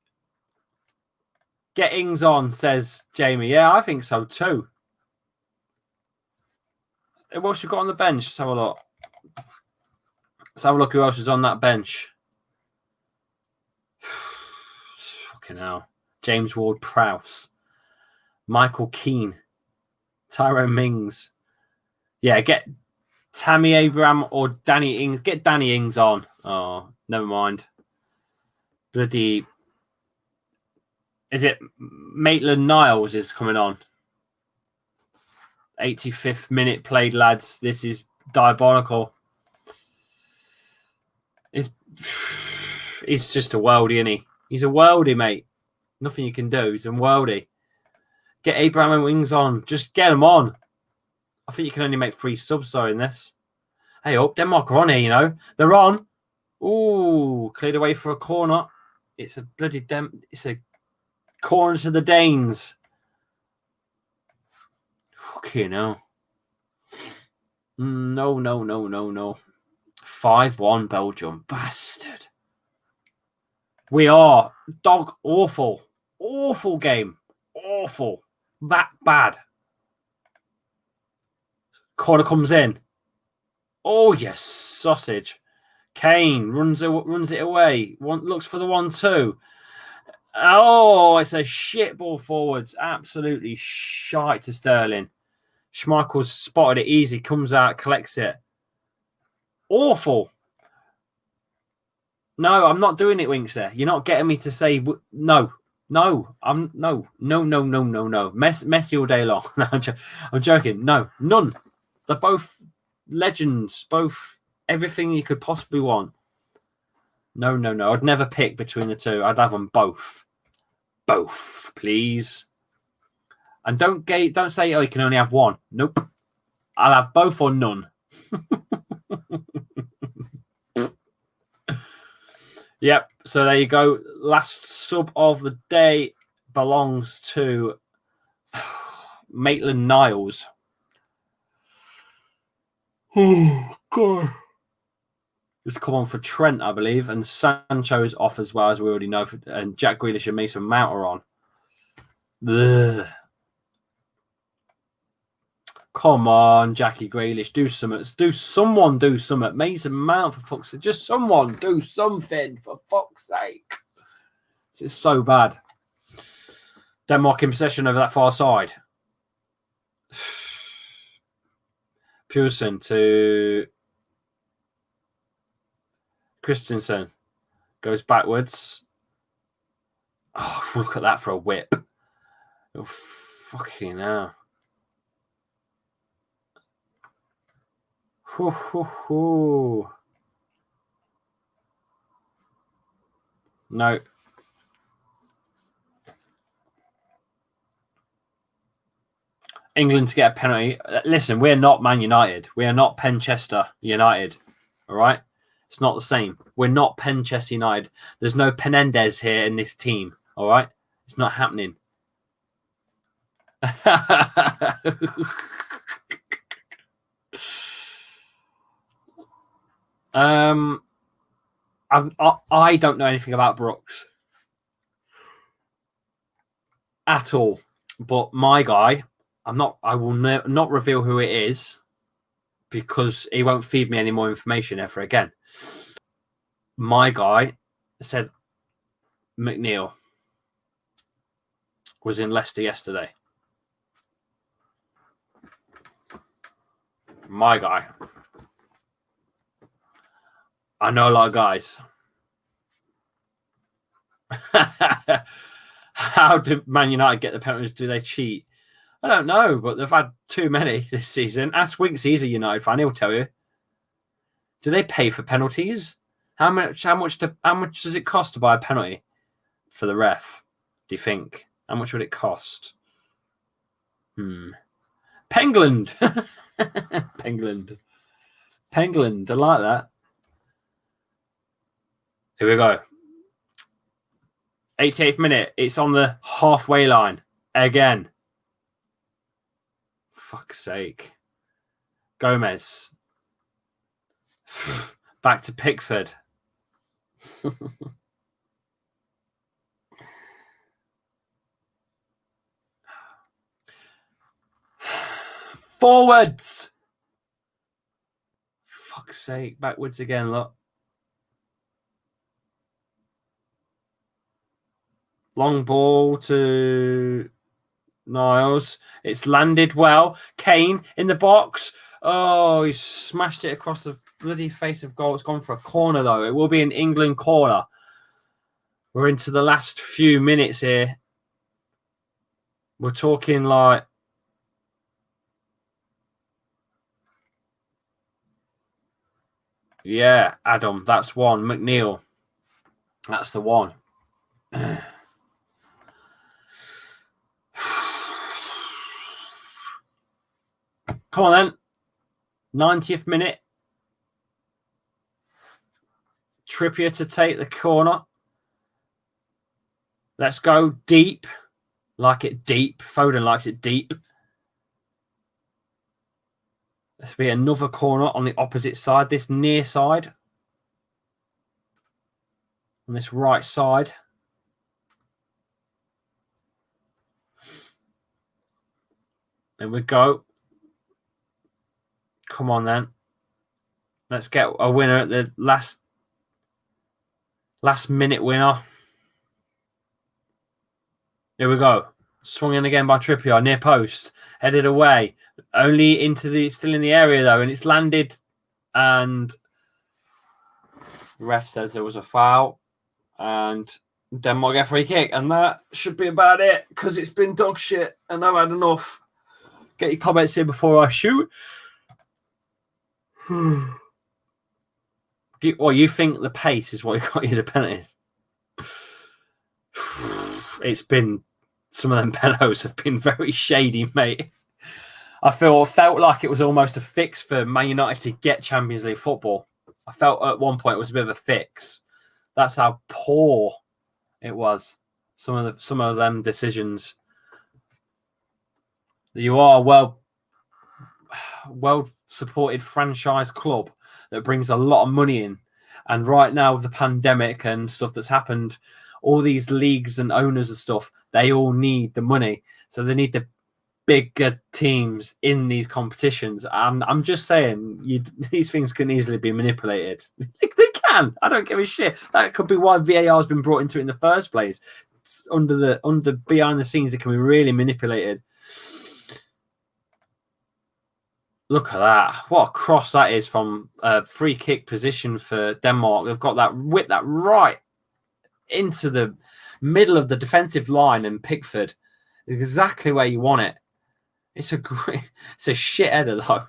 Get Ings on, says Jamie. Yeah, I think so too. What else you got on the bench? Let's have a look. Let's have a look who else is on that bench. Fucking hell. James Ward-Prowse. Michael Keane. Tyrone Mings. Yeah, get Tammy Abraham or Danny Ings. Get Danny Ings on. Oh, never mind. Bloody... Is it Maitland-Niles is coming on? 85th minute played, lads. This is diabolical. Is He's just a worldie, isn't he? He's a worldie, mate. Nothing you can do. He's a worldie. Get Abraham and Wings on. Just get them on. I think you can only make 3 subs though in this. Hey, up, Denmark are on here, you know. They're on. Ooh, cleared away for a corner. It's a bloody it's a corner to the Danes. Fucking hell. No. 5-1 Belgium. Bastard. We are dog awful. Awful game. Awful. That bad. Corner comes in. Oh, yes, sausage. Kane runs it away. Looks for the 1-2. Oh, it's a shit ball forwards. Absolutely shite to Sterling. Schmeichel's spotted it easy. Comes out, collects it. Awful. No, I'm not doing it, Winks. There, you're not getting me to say no. No. No. Messi all day long. No, I'm joking. No, none. They're both legends. Both everything you could possibly want. No. I'd never pick between the two. I'd have them both. Both, please. And don't say, oh, you can only have one. Nope. I'll have both or none. Yep. So there you go. Last sub of the day belongs to Maitland-Niles. Oh, God. It's come on for Trent, I believe. And Sancho's off as well, as we already know. And Jack Grealish and Mason Mount are on. Ugh. Come on, Jackie Grealish. Do something. Someone do something. Mason Mount, for fuck's sake. Just someone do something, for fuck's sake. This is so bad. Denmark in possession over that far side. Pearson to Christensen. Goes backwards. Oh, look at that for a whip. Oh, fucking hell. No. England to get a penalty. Listen, we're not Man United. We are not Penchester United. All right? It's not the same. We're not Penchester United. There's no Penendez here in this team. All right? It's not happening. I don't know anything about Brooks at all, but my guy, I will not reveal who it is because he won't feed me any more information ever again. My guy said McNeil was in Leicester yesterday. My guy. I know a lot of guys. How did Man United get the penalties? Do they cheat? I don't know, but they've had too many this season. Ask Winks, he's a United fan. He'll tell you. Do they pay for penalties? How much does it cost to buy a penalty for the ref? Do you think? How much would it cost? Pengland. Pengland. I like that. Here we go. 88th minute. It's on the halfway line again. Fuck's sake. Gomez. Back to Pickford. Forwards. Fuck's sake. Backwards again, look. Long ball to Niles. It's landed well. Kane in the box. Oh, he smashed it across the bloody face of goal. It's gone for a corner, though. It will be an England corner. We're into the last few minutes here. We're talking like... Yeah, Adam, that's one. McNeil. That's the one. Come on then. 90th minute. Trippier to take the corner. Let's go deep. Like it deep. Foden likes it deep. Let's be another corner on the opposite side. This near side. On this right side. There we go. Come on then. Let's get a winner at the last minute winner. Here we go. Swung in again by Trippier, near post. Headed away. Only into the, still in the area though, and it's landed. And the ref says there was a foul. And Denmark get a free kick. And that should be about it, because it's been dog shit. And I've had enough. Get your comments in before I shoot. Well, you think the pace is what got you the penalties? It's been, some of them penalties have been very shady, mate. I felt like it was almost a fix for Man United to get Champions League football. I felt at one point it was a bit of a fix. That's how poor it was. Some of them decisions. You are a well supported franchise club that brings a lot of money in, and right now with the pandemic and stuff that's happened, all these leagues and owners and stuff, they all need the money, so they need the bigger teams in these competitions. I'm just saying, these things can easily be manipulated. They can. I don't give a shit. That could be why VAR has been brought into it in the first place. It's under behind the scenes, it can be really manipulated. Look at that. What a cross that is from a free kick position for Denmark. They've got that, whip that right into the middle of the defensive line, and Pickford, exactly where you want it. It's a shit header though.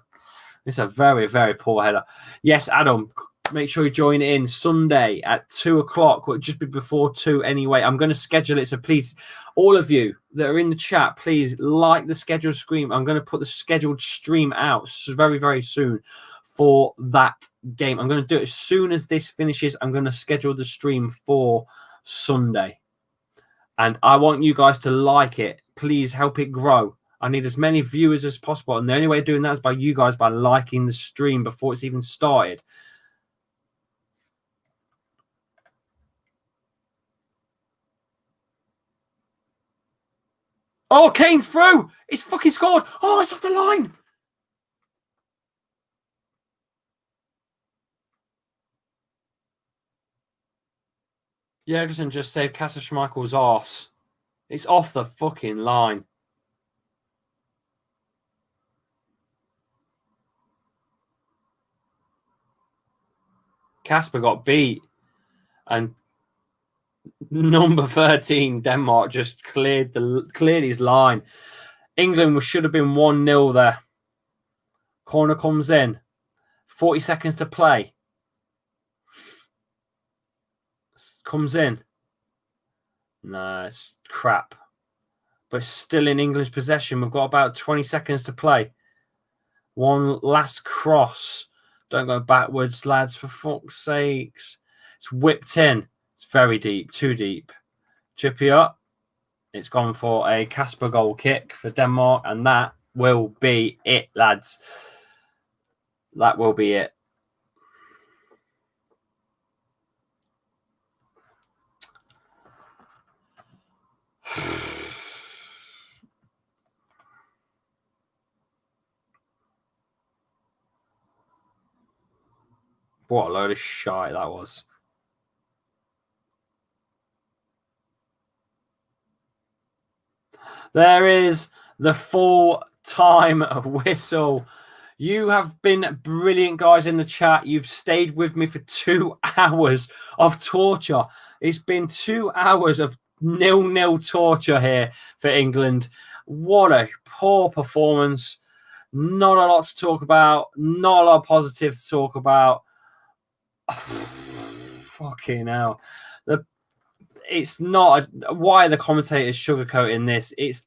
It's a very, very poor header. Yes, Adam, make sure you join in Sunday at 2:00. Will just be before 2 anyway. I'm going to schedule it, so please, all of you that are in the chat, please like the scheduled stream. I'm going to put the scheduled stream out very, very soon for that game. I'm going to do it as soon as this finishes. I'm going to schedule the stream for Sunday, and I want you guys to like it. Please help it grow. I need as many viewers as possible, and the only way of doing that is by you guys, by liking the stream before it's even started. Oh, Kane's through. It's fucking scored. Oh, it's off the line. Jurgensen just saved Kasper Schmeichel's arse. It's off the fucking line. Kasper got beat, and number 13 Denmark just cleared his line. England should have been 1-0 there. Corner comes in. 40 seconds to play. Comes in. Nah, it's crap. But it's still in England's possession. We've got about 20 seconds to play. One last cross. Don't go backwards, lads, for fuck's sakes. It's whipped in. It's very deep, too deep. Trippier. It's gone for a Kasper goal kick for Denmark, and that will be it, lads. That will be it. What a load of shite that was. There is the full-time whistle. You have been brilliant, guys, in the chat. You've stayed with me for 2 hours of torture. It's been 2 hours of 0-0 torture here for England. What a poor performance. Not a lot to talk about. Not a lot of positive to talk about. fucking hell. It's not why the commentators sugarcoating this. It's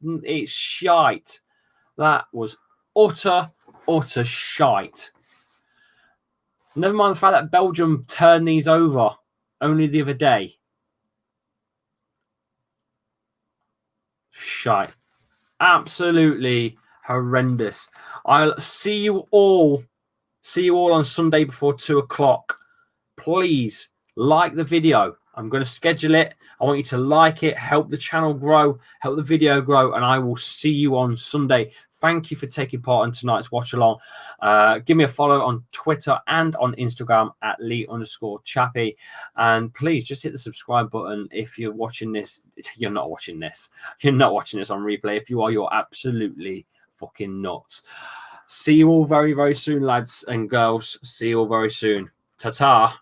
shite. That was utter shite. Never mind the fact that Belgium turned these over only the other day. Shite. Absolutely horrendous. I'll see you all on Sunday before 2:00. Please like the video. I'm going to schedule it. I want you to like it, help the channel grow, help the video grow, and I will see you on Sunday. Thank you for taking part in tonight's watch along. Give me a follow on Twitter and on Instagram at Lee_Chappy. And please just hit the subscribe button if you're watching this. You're not watching this. You're not watching this on replay. If you are, you're absolutely fucking nuts. See you all very, very soon, lads and girls. See you all very soon. Ta-ta.